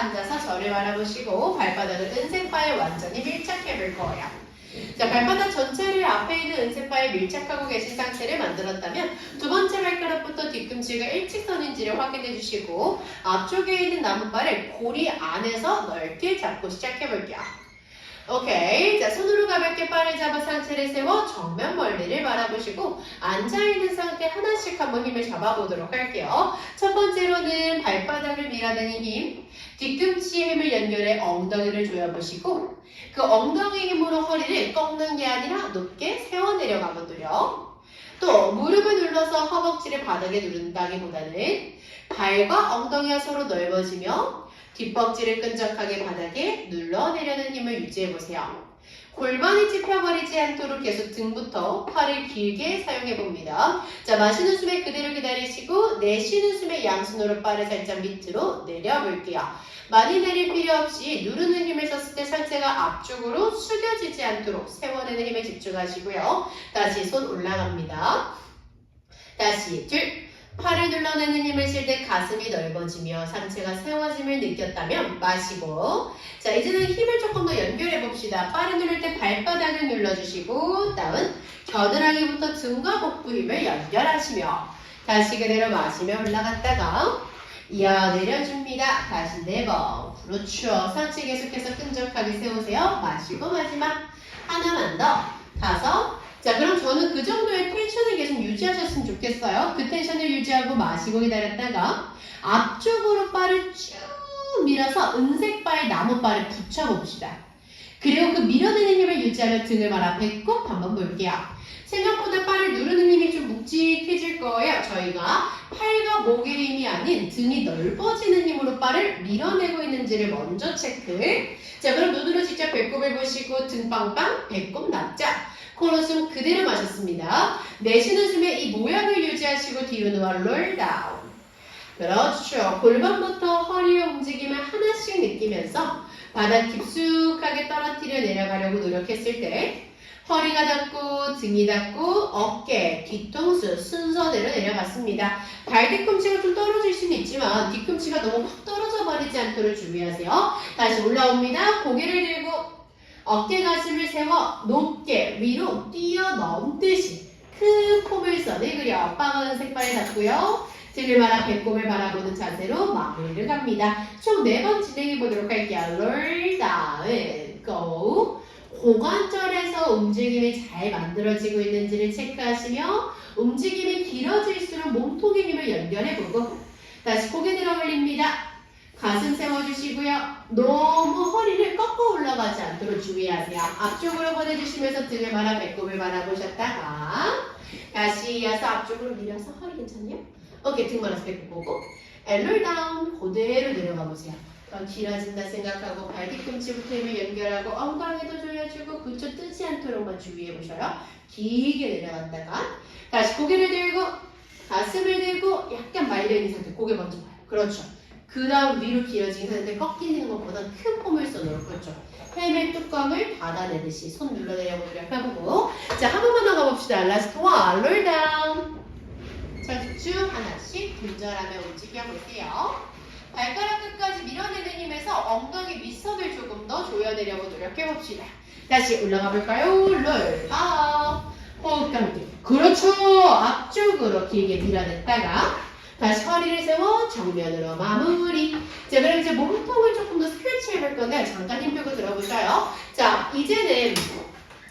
앉아서 저를 바라보시고 발바닥을 은색바에 완전히 밀착해 볼 거예요. 자, 발바닥 전체를 앞에 있는 은색바에 밀착하고 계신 상태를 만들었다면 두 번째 발가락부터 뒤꿈치가 일직선인지를 확인해 주시고 앞쪽에 있는 나무발을 고리 안에서 넓게 잡고 시작해 볼게요. 오케이. 자, 손으로 가볍게 바를 잡아 상체를 세워 정면 멀리를 바라보시고 앉아있는 상태 하나씩 한번 힘을 잡아보도록 할게요. 첫 번째로는 발바닥을 밀어내는 힘, 뒤꿈치의 힘을 연결해 엉덩이를 조여보시고 그 엉덩이 힘으로 허리를 꺾는 게 아니라 높게 세워 내려가 보도록. 또 무릎을 눌러서 허벅지를 바닥에 누른다기보다는 발과 엉덩이가 서로 넓어지며 뒷벅지를 끈적하게 바닥에 눌러내려는 힘을 유지해보세요. 골반이 찝혀버리지 않도록 계속 등부터 팔을 길게 사용해봅니다. 자, 마시는 숨에 그대로 기다리시고 내쉬는 숨에 양손으로 발을 살짝 밑으로 내려볼게요. 많이 내릴 필요 없이 누르는 힘을 썼을 때 상체가 앞쪽으로 숙여지지 않도록 세워내는 힘에 집중하시고요. 다시 손 올라갑니다. 다시 둘. 팔을 눌러내는 힘을 쉴 때 가슴이 넓어지며 상체가 세워짐을 느꼈다면 마시고, 자, 이제는 힘을 조금 더 연결해 봅시다. 팔을 누를 때 발바닥을 눌러주시고 다운, 겨드랑이부터 등과 복부 힘을 연결하시며 다시 그대로 마시며 올라갔다가 이어 내려줍니다. 다시 4번. 그렇죠. 상체 계속해서 끈적하게 세우세요. 마시고 마지막 하나만 더. 5. 자, 그럼 저는 그 정도의 텐션을 계속 유지하셨으면 좋겠어요. 그 텐션을 유지하고 마시고 기다렸다가 앞쪽으로 바를 쭉 밀어서 은색바에 나무바를 붙여봅시다. 그리고 그 밀어내는 힘을 유지하며 등을 말아 배꼽 한번 볼게요. 생각보다 바를 누르는 힘이 좀 묵직해질 거예요. 저희가 팔과 목의 힘이 아닌 등이 넓어지는 힘으로 바를 밀어내고 있는지를 먼저 체크. 자, 그럼 눈으로 직접 배꼽을 보시고 등 빵빵, 배꼽 납작. 코로 숨 그대로 마셨습니다. 내쉬는 숨에 이 모양을 유지하시고 뒤로 누워 롤다운. 그렇죠. 골반부터 허리의 움직임을 하나씩 느끼면서 바닥 깊숙하게 떨어뜨려 내려가려고 노력했을 때 허리가 닿고 등이 닿고 어깨, 뒤통수 순서대로 내려갔습니다. 발 뒤꿈치가 좀 떨어질 수는 있지만 뒤꿈치가 너무 확 떨어져 버리지 않도록 주의하세요. 다시 올라옵니다. 고개를 들고 어깨 가슴을 세워 높게 위로 뛰어넘듯이 큰 포물선을 그려 빵은 색깔을 잡고요. 등을 말아 배꼽을 바라보는 자세로 마무리를 갑니다. 총 4번 진행해 보도록 할게요. 롤 다운 고. 고관절에서 움직임이 잘 만들어지고 있는지를 체크하시며 움직임이 길어질수록 몸통의 힘을 연결해보고 다시 고개 들어 올립니다. 가슴 세워주시고요. 너무 허리를 꺾어 올라가지 않도록 주의하세요. 앞쪽으로 보내주시면서 등을 말아 배꼽을 바라보셨다가 다시 이어서 앞쪽으로 밀어서 허리 괜찮냐? 오케이, 등 말아서 배꼽 보고 롤 다운 그대로 내려가 보세요. 더 길어진다 생각하고 발 뒤꿈치부터 힘을 연결하고 엉덩이도 조여주고 부처 뜨지 않도록만 주의해 보셔요. 길게 내려갔다가 다시 고개를 들고 가슴을 들고 약간 말려있는 상태 고개 먼저 봐요. 그렇죠. 그 다음 위로 길어진 상태 꺾이는 것보다 큰 포물선으로 그렇죠. 헬멧 뚜껑을 닫아내듯이 손 눌러내려 보도록 해보고 자, 한 번만 더 가봅시다. 라스트 원, 롤 다운. 자, 쭉 하나씩 분절하며 움직여볼게요. 발가락 끝까지 밀어내는 힘에서 엉덩이 윗선을 조금 더 조여내려고 노력해봅시다. 다시 올라가 볼까요? 롤 업. 호흡 감기. 그렇죠. 앞쪽으로 길게 밀어냈다가 다시 허리를 세워 정면으로 마무리. 자, 그럼 이제 몸통을 조금 더 스트레치 해볼 건데 잠깐 힘 빼고 들어볼까요? 자, 이제는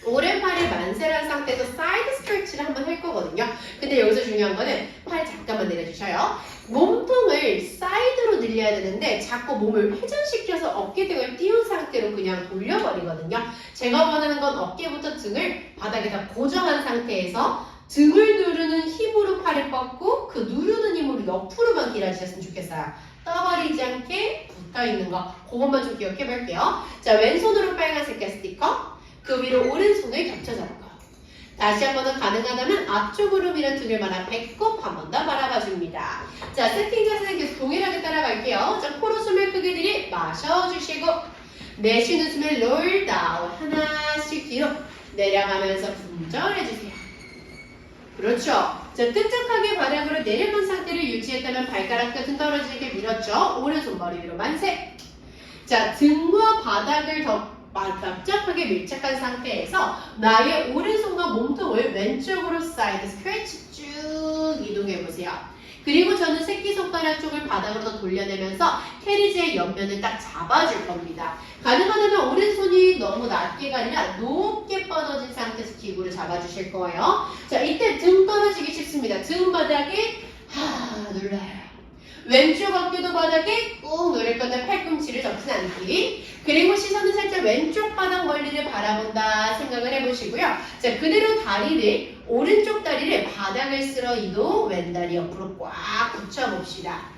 오른팔을 만세한 상태에서 사이드 스트레치를 한번 할 거거든요. 근데 여기서 중요한 거는 팔 잠깐만 내려주셔요. 몸통을 사이드로 늘려야 되는데 자꾸 몸을 회전시켜서 어깨 등을 띄운 상태로 그냥 돌려버리거든요. 제가 원하는 건 어깨부터 등을 바닥에다 고정한 상태에서 등을 누르는 힘으로 팔을 뻗고 그 누르는 힘으로 옆으로만 길어지셨으면 좋겠어요. 떠버리지 않게 붙어있는 거 그것만 좀 기억해 볼게요. 자, 왼손으로 빨간색 스티커 그 위로 오른손을 겹쳐 잡고 다시 한 번 더 가능하다면 앞쪽으로 밀어 등을 말아 배꼽 한 번 더 바라봐줍니다. 자, 세팅 자세는 계속 동일하게 따라갈게요. 자, 코로 숨을 크게 들이 마셔주시고 내쉬는 숨을 롤 다운 하나씩 뒤로 내려가면서 분절해주세요. 그렇죠. 자, 끈적하게 바닥으로 내려놓은 상태를 유지했다면 발가락 끝은 떨어지게 밀었죠. 오른손 머리 위로 만세. 자, 등과 바닥을 더 납작하게 밀착한 상태에서 나의 오른손과 몸통을 왼쪽으로 사이드 스트레치 쭉 이동해 보세요. 그리고 저는 새끼손가락 쪽을 바닥으로 더 돌려내면서 캐리지의 옆면을 딱 잡아줄 겁니다. 가능하다면 오른손이 너무 낮게가 아니라 높게 뻗어진 상태에서 기구를 잡아주실 거예요. 자, 이때 등 떨어지기 쉽습니다. 등 바닥에 눌러요. 왼쪽 어깨도 바닥에 꾹 누를 건데 팔꿈치를 접진 않기. 그리고 시선은 살짝 왼쪽 바닥 멀리를 바라본다 생각을 해보시고요. 자, 그대로 다리를 오른쪽 다리를 바닥을 쓸어 이동, 왼다리 옆으로 꽉 붙여봅시다.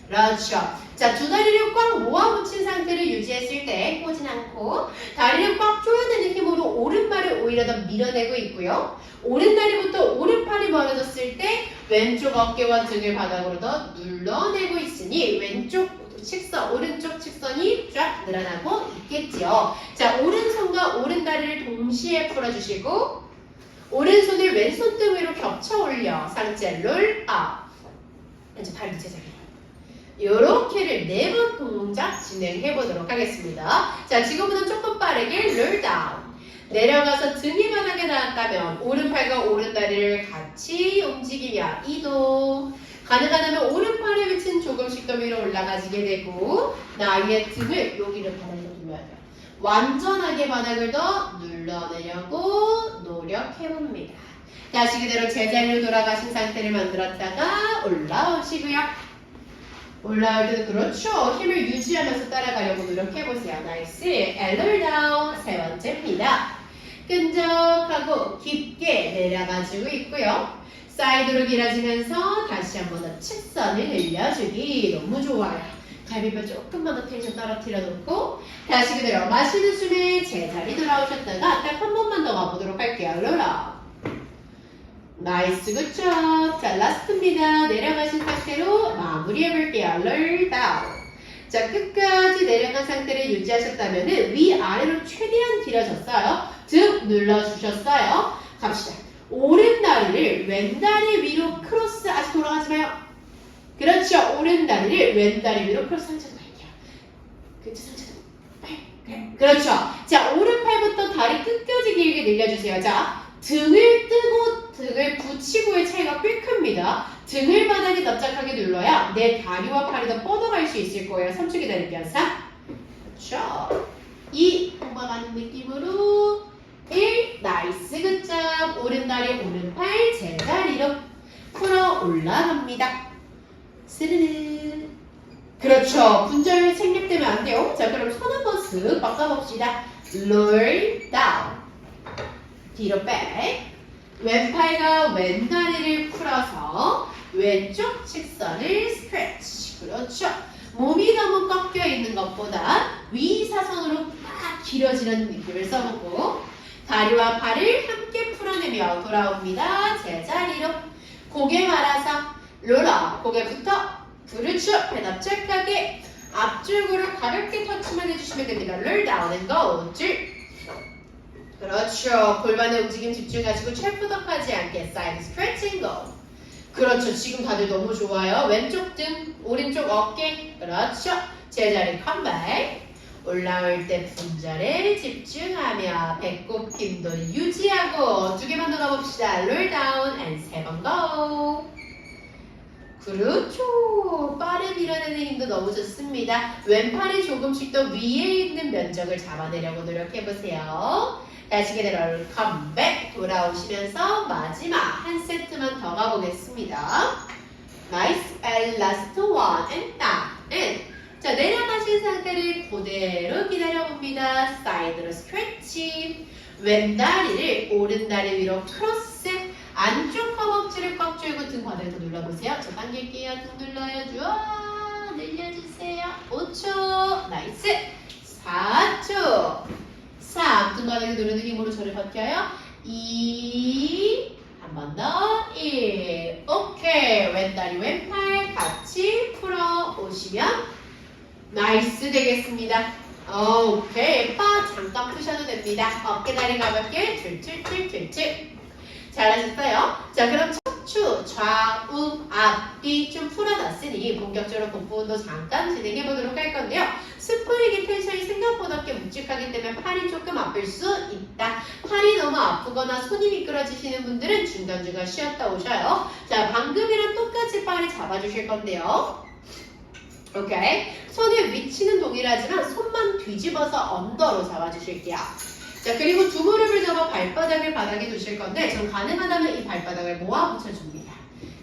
그렇죠. 자, 두 다리를 꽉 모아붙인 상태를 유지했을 때 꼬진 않고 다리를 꽉 조여내는 힘으로 오른발을 오히려 더 밀어내고 있고요. 오른다리부터 오른팔이 멀어졌을 때 왼쪽 어깨와 등을 바닥으로 더 눌러내고 있으니 왼쪽 직선, 오른쪽 직선이 쫙 늘어나고 있겠지요. 자, 오른손과 오른다리를 동시에 풀어주시고 오른손을 왼손 등 위로 겹쳐 올려 상체 롤 업. 이제 발 밑에 자리. 요렇게를 4번 동작 진행해 보도록 하겠습니다. 자, 지금부터 조금 빠르게 롤 다운. 내려가서 등이 바닥에 닿았다면 오른팔과 오른다리를 같이 움직이며 이동. 가능하다면 오른팔의 위치는 조금씩 더 위로 올라가지게 되고 나의 등을 여기를 바닥에 눌러야 돼요. 완전하게 바닥을 더 눌러내려고 노력해봅니다. 다시 그대로 제자리로 돌아가신 상태를 만들었다가 올라오시고요. 올라올 때도 그렇죠. 힘을 유지하면서 따라가려고 노력해보세요. 나이스. 엘로를 다운. 세 번째입니다. 끈적하고 깊게 내려가지고 있고요. 사이드로 길어지면서 다시 한 번 더 측선을 늘려주기. 너무 좋아요. 갈비뼈 조금만 더 텐션 떨어뜨려 놓고 다시 그대로 마시는 숨에 제자리 돌아오셨다가 딱 한 번만 더 가보도록 할게요. 롤업. 나이스 굿잡. 자, 라스트입니다. 내려가신 상태로 마무리해볼게요. 롤 다운. 자, 끝까지 내려간 상태를 유지하셨다면 위아래로 최대한 길어졌어요. 등 눌러주셨어요. 갑시다. 오른 다리를 왼 다리 위로 크로스. 아직 돌아가지 마요. 그렇죠. 오른 다리를 왼 다리 위로 크로스. 상체도 갈게요. 그렇죠. 상체도. 그래. 그렇죠. 자, 오른팔부터 다리 끝까지 길게 늘려주세요. 자, 등을 뜨고 등을 붙이고의 차이가 꽤 큽니다. 등을 바닥에 납작하게 눌러야 내 다리와 팔이 더 뻗어갈 수 있을 거예요. 3초 기다릴게요. 3. 그렇죠. 2. 뽑아가는 느낌으로 1. 나이스 굿잡. 오른다리 오른팔 제자리로 풀어 올라갑니다. 스르르. 그렇죠. 분절 생략되면 안 돼요. 자, 그럼 손 한번 쓱 바꿔봅시다. 롤 다운. 뒤로 백. 왼팔과 왼다리를 풀어서 왼쪽 직선을 스트레치. 그렇죠. 몸이 너무 꺾여 있는 것보다 위사선으로 막 길어지는 느낌을 써보고 다리와 팔을 함께 풀어내며 돌아옵니다. 제자리로. 고개 말아서 롤업. 고개부터 그렇죠. 배 납작하게 앞쪽으로 가볍게 터치만 해주시면 됩니다. 롤 다운 앤 고. 줄. 그렇죠. 골반의 움직임 집중하시고 철푸덕하지 않게 사이드 스트레칭 고. 그렇죠. 지금 다들 너무 좋아요. 왼쪽 등, 오른쪽 어깨. 그렇죠. 제자리 컴백. 올라올 때 분절에 집중하며 배꼽 힘도 유지하고 2개만 더 가봅시다. 롤 다운 앤 3번 고. 그렇죠. 빠르게 밀어내는 힘도 너무 좋습니다. 왼팔이 조금씩 더 위에 있는 면적을 잡아내려고 노력해보세요. 다시 그대로 컴백. 돌아오시면서 마지막 한 세트만 더 가보겠습니다. 나이스. 앤 라스트 원. 앤 딱. 앤. 자, 내려가신 상태를 그대로 기다려봅니다. 사이드로 스트레치. 왼다리를 오른다리 위로 크로스. 안쪽 허벅지를 꽉 조이고 등 바닥에서 눌러보세요. 저 당길게요. 등 눌러요. 쭉 늘려주세요. 5초. 나이스. 4초. 3. 등 바닥에 누르는 힘으로 저를 버텨요. 2. 한 번 더. 1. 오케이. 왼다리 왼팔 같이 풀어 오시면 나이스 되겠습니다. 오케이. 파 잠깐 푸셔도 됩니다. 어깨 다리 가볍게 툴툴툴툴툴. 잘하셨어요? 자, 그럼 첫 척추, 좌우, 앞뒤 좀 풀어놨으니 본격적으로 복부 운동 잠깐 진행해보도록 할 건데요. 스프링 텐션이 생각보다 꽤 묵직하기 때문에 팔이 조금 아플 수 있다. 팔이 너무 아프거나 손이 미끄러지시는 분들은 중간중간 쉬었다 오셔요. 자, 방금이랑 똑같이 팔을 잡아주실 건데요. 오케이. 손의 위치는 동일하지만 손만 뒤집어서 언더로 잡아주실게요. 자, 그리고 두 무릎을 잡아 발바닥을 바닥에 두실 건데 전 가능하다면 이 발바닥을 모아 붙여줍니다.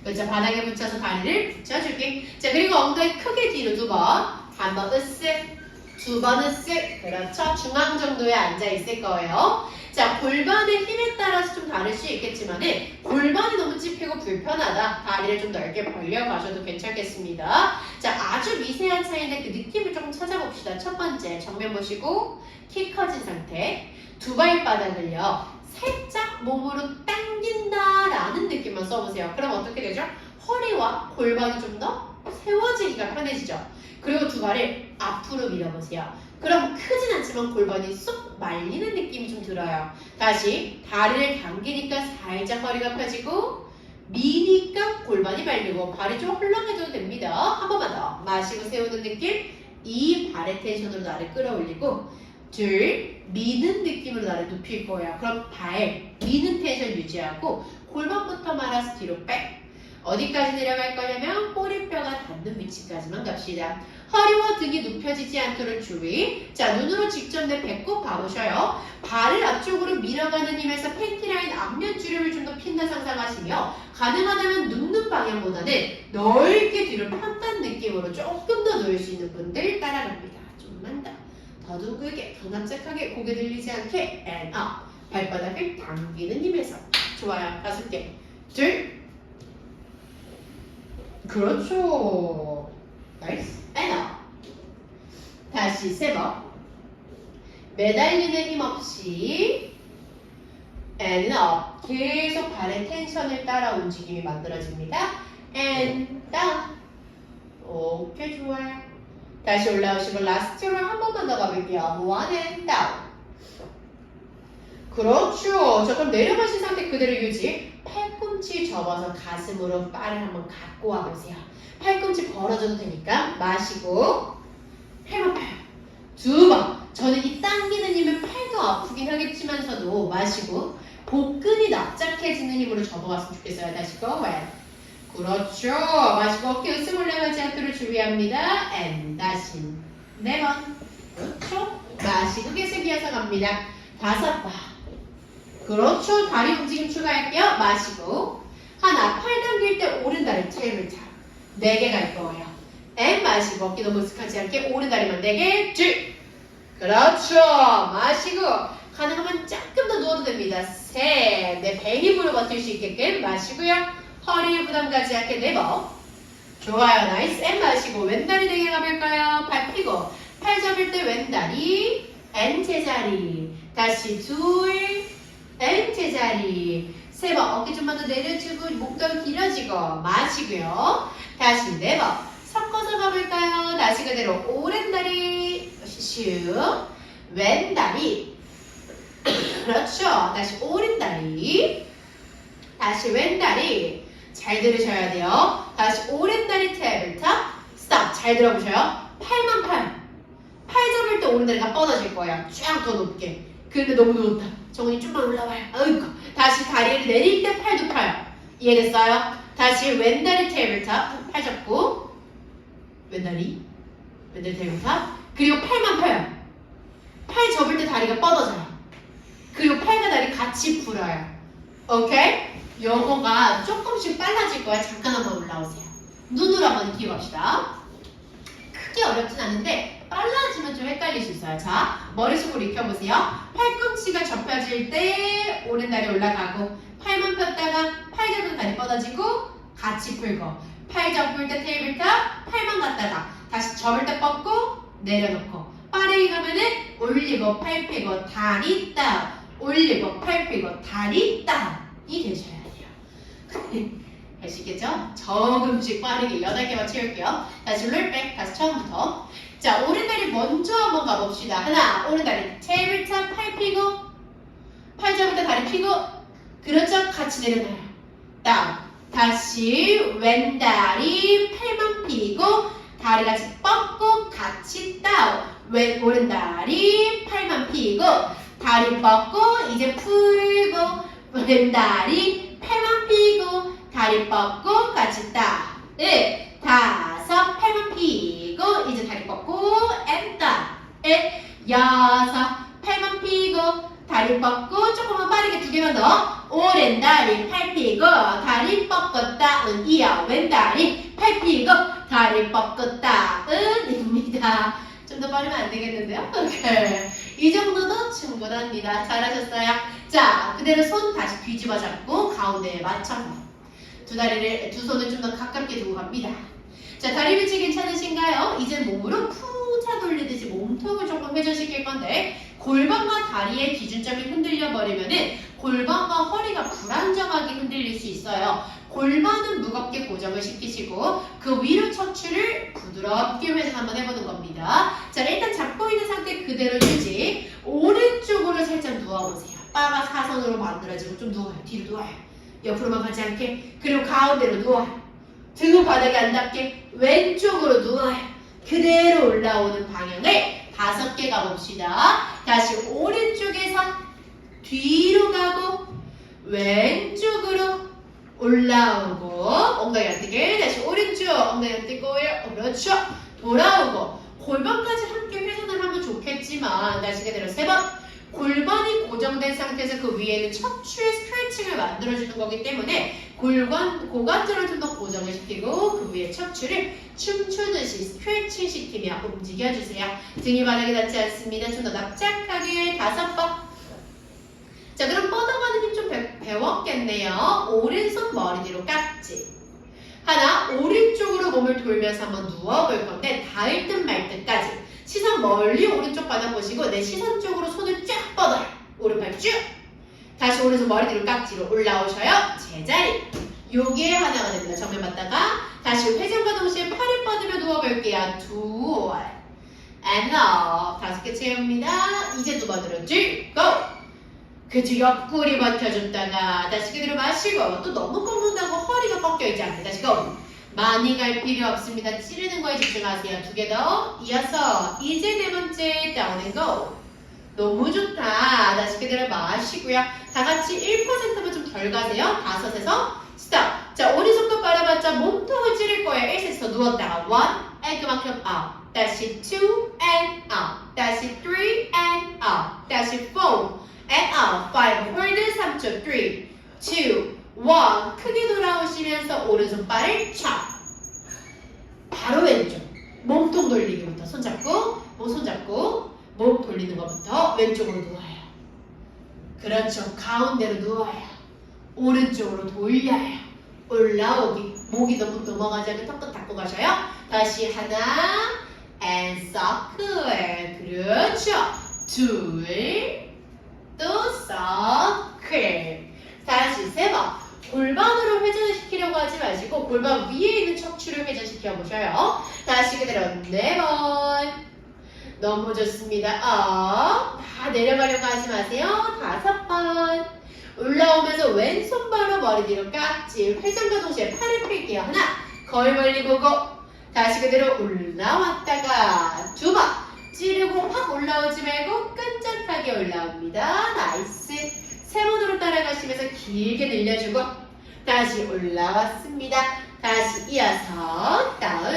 그렇죠. 바닥에 붙여서 다리를 붙여줄게. 자, 그리고 엉덩이 크게 뒤로 두 번. 한 번 으쓱, 두 번 으쓱. 그렇죠. 중앙 정도에 앉아 있을 거예요. 자, 골반의 힘에 따라서 좀 다를 수 있겠지만 골반이 너무 찝히고 불편하다. 다리를 좀 넓게 벌려 가셔도 괜찮겠습니다. 자, 아주 미세한 차이인데 그 느낌을 조금 찾아봅시다. 첫 번째, 정면 보시고 키 커진 상태. 두 발바닥을요, 살짝 몸으로 당긴다라는 느낌만 써보세요. 그럼 어떻게 되죠? 허리와 골반이 좀 더 세워지기가 편해지죠. 그리고 두 발을 앞으로 밀어보세요. 그럼 크진 않지만 골반이 쏙 말리는 느낌이 좀 들어요. 다시 다리를 당기니까 살짝 허리가 펴지고 미니까 골반이 말리고 발이 좀 헐렁해져도 됩니다. 한 번만 더 마시고 세우는 느낌. 이 발의 텐션으로 나를 끌어올리고 둘, 미는 느낌으로 나를 눕힐 거예요. 그럼 발, 미는 텐션 유지하고 골반부터 말아서 뒤로 백. 어디까지 내려갈 거냐면 꼬리뼈가 닿는 위치까지만 갑시다. 허리와 등이 눕혀지지 않도록 주의. 자, 눈으로 직접 내 배꼽 봐보셔요. 발을 앞쪽으로 밀어가는 힘에서 팬티라인 앞면 주름을 좀 더 핀다 상상하시며 가능하다면 눕는 방향보다는 넓게 뒤로 폈다는 느낌으로 조금 더 놓을 수 있는 분들 따라갑니다. 좀만 더 둥글게, 더 납작하게 고개 들리지 않게 and up. 발바닥을 당기는 힘에서. 좋아요. 5개. 둘. 그렇죠. 나이스. and up. 다시 3번. 매달리는 힘 없이 and up. 계속 발의 텐션을 따라 움직임이 만들어집니다. and down. 오케이, 좋아요. 다시 올라오시고 라스트로 한 번만 더 가볼게요. one and down. 그렇죠. 자, 그럼 내려가신 상태 그대로 유지. 팔꿈치 접어서 가슴으로 발을 한번 갖고 와보세요. 팔꿈치 벌어져도 되니까 마시고 팔만 펴요. 두 번. 저는 이 당기는 힘은 팔도 아프긴 하겠지만서도 마시고 복근이 납작해지는 힘으로 접어갔으면 좋겠어요. 다시 go ahead. 그렇죠. 마시고 어깨 으쓱 올라가지 않도록 주의합니다. and 다시 4번. 그렇죠. 마시고 계속 이어서 갑니다. 5번. 그렇죠. 다리 움직임 추가할게요. 마시고 하나. 팔 당길 때 오른다리 테이블 탑 4개 갈 거예요. and 마시고 어깨 너무 으쓱하지 않게 오른다리만 4개. 둘. 그렇죠. 마시고 가능하면 조금 더 누워도 됩니다. 셋. 내 배 힘으로 버틸 수 있게끔 마시고요. 허리에 부담 가지 않게 4번. 좋아요. 나이스. and 마시고 왼다리 4개 가볼까요? 발 펴고 팔 잡을 때 왼다리 and 제자리. 다시 둘 and 제자리. 3번. 어깨 좀만 더 내려주고 목덜 길어지고 마시고요. 다시 4번. 섞어서 가볼까요? 다시 그대로 오른다리 슉 왼다리. 그렇죠. 다시 오른다리 다시 왼다리. 잘 들으셔야 돼요. 다시 오른다리 테이블탑 스탑. 잘 들어보셔요. 팔만 펴요. 팔 잡을 때 오른다리가 뻗어질 거예요. 쫙 더 높게. 근데 너무 누웠다. 정훈이 좀만 올라와요. 아이고. 다시 다리를 내릴 때 팔도 펴요. 이해됐어요? 다시 왼다리 테이블탑 팔 잡고 왼다리 테이블탑. 그리고 팔만 펴요. 팔 접을 때 다리가 뻗어져요. 그리고 팔과 다리 같이 풀어요. 오케이? 요거가 조금씩 빨라질 거야. 잠깐 한번 올라오세요. 눈으로 한번 익히고 갑시다. 크게 어렵진 않은데 빨라지면 좀 헷갈릴 수 있어요. 자, 머릿속으로 익혀보세요. 팔꿈치가 접혀질 때 오른다리 올라가고 팔만 폈다가 팔 잡은 다리 뻗어지고 같이 풀고 팔 접을 때 테이블탑 팔만 갔다가 다시 접을 때 뻗고 내려놓고 빠르게 가면은 올리고 팔 펴고 다리 다운 올리고 팔 펴고 다리 다운이 되셔야 돼요. 아시겠죠? 조금씩 빠르게 8개만 채울게요. 다시 롤백 다시 처음부터. 자, 오른다리 먼저 한번 가봅시다. 하나, 오른다리 테이블탑 팔 펴고 팔 잡을 때 다리 펴고 그렇죠? 같이 내려놔요. 다운 다시 왼다리 팔만 펴고 다리 같이 뻗고 같이 다운. 오른다리 팔만 펴고 다리 뻗고 이제 풀고 왼다리 팔만 펴고 다리 뻗고 같이 다운. 1, 5, 팔만 펴고 이제 다리 뻗고 and down. 1, 6, 팔만 펴고 다리 뻗고 조금만 빠르게 2개만 더. 오른다리 팔 펴고 다리 뻗고 다운. 이어 왼다리 팔 펴고 다리 뻗고 다운입니다. 좀 더 빠르면 안 되겠는데요? 오케이. 이 정도도 충분합니다. 잘하셨어요. 자, 그대로 손 다시 뒤집어 잡고 가운데에 맞춰서 두 손을 좀 더 가깝게 두고 갑니다. 자, 다리 위치 괜찮으신가요? 이제 몸으로 푸차 돌리듯이 몸통을 조금 회전시킬 건데 골반과 다리의 기준점이 흔들려 버리면은 골반과 허리가 불안정하게 흔들릴 수 있어요. 골반은 무겁게 고정을 시키시고 그 위로 척추를 부드럽게 회전 한번 해보는 겁니다. 자, 일단 잡고 있는 상태 그대로 유지. 오른쪽으로 살짝 누워보세요. 바가 사선으로 만들어지고 좀 누워요. 뒤로 누워요. 옆으로만 가지 않게. 그리고 가운데로 누워요. 등은 바닥에 안 닿게 왼쪽으로 누워요. 그대로 올라오는 방향을 5개 가봅시다. 다시 오른쪽에서 뒤로 가고 왼쪽으로 올라오고 엉덩이 안 뜨게 다시 오른쪽 엉덩이 안 뜨고요. 그렇죠. 돌아오고 골반까지 함께 회전을 하면 좋겠지만 다시 그대로 3번 골반이 고정된 상태에서 그 위에는 척추의 스트레칭을 만들어주는 거기 때문에 고관절을 좀 더 고정을 시키고 그 위에 척추를 춤추듯이 스트레칭 시키며 움직여주세요. 등이 바닥에 닿지 않습니다. 좀 더 납작하게 5번. 자, 그럼 뻗어가는 힘 좀 배웠겠네요. 오른손 머리 뒤로 깍지. 하나, 오른쪽으로 몸을 돌면서 한번 누워볼 건데 닿을 듯 말 듯까지. 시선 멀리 오른쪽 바닥 보시고 내 시선 쪽으로 손을 쫙 뻗어요. 오른팔 쭉. 다시 오른손 머리 뒤로 깍지로 올라오셔요. 제자리. 요게 하나가 됩니다. 정면 봤다가 다시 회전과 동시에 팔을 뻗으며 누워볼게요. 2, and up. 5개 채웁니다. 이제 2번으로 쭉, go. 그치, 옆구리 버텨줬다가 다시 그대로 마시고 또 너무 꺾는다고 허리가 꺾여있지 않게 다시 go. 많이 갈 필요 없습니다. 찌르는 거에 집중하세요. 2개 더 이어서 이제 4번째 down and go. 너무 좋다. 다시 그대로 마시고요. 다 같이 1%만 좀 덜 가세요. 5에서 스톱. 자, 오른손도 빨아봤자 몸통을 찌를 거예요. 1세트 누웠다가 1 and 그만큼 up. 다시 2 and up. 다시 3 and up. 다시 4 and up. 5 홀드 3초 3 2 1 크게 돌아오시면서 오른손발을 촥 바로 왼쪽 몸통 돌리기부터 손잡고 몸 돌리는 것부터 왼쪽으로 누워요. 그렇죠. 가운데로 누워요. 오른쪽으로 돌려요. 올라오기. 목이 너무 넘어가지 않게 턱도 닫고 가셔요. 다시 하나 and circle. 그렇죠. 둘 또 circle. 다시 3번. 골반으로 회전을 시키려고 하지 마시고 골반 위에 있는 척추를 회전시켜 보셔요. 다시 그대로 4번. 너무 좋습니다. 다 내려가려고 하지 마세요. 5번. 올라오면서 왼손바로 머리 뒤로 깍지. 회전과 동시에 팔을 펼게요. 하나. 거울 멀리 보고. 다시 그대로 올라왔다가 2번. 찌르고 확 올라오지 말고 끈적하게 올라옵니다. 나이스. 3번으로 따라가시면서 길게 늘려주고 다시 올라왔습니다. 다시 이어서 다운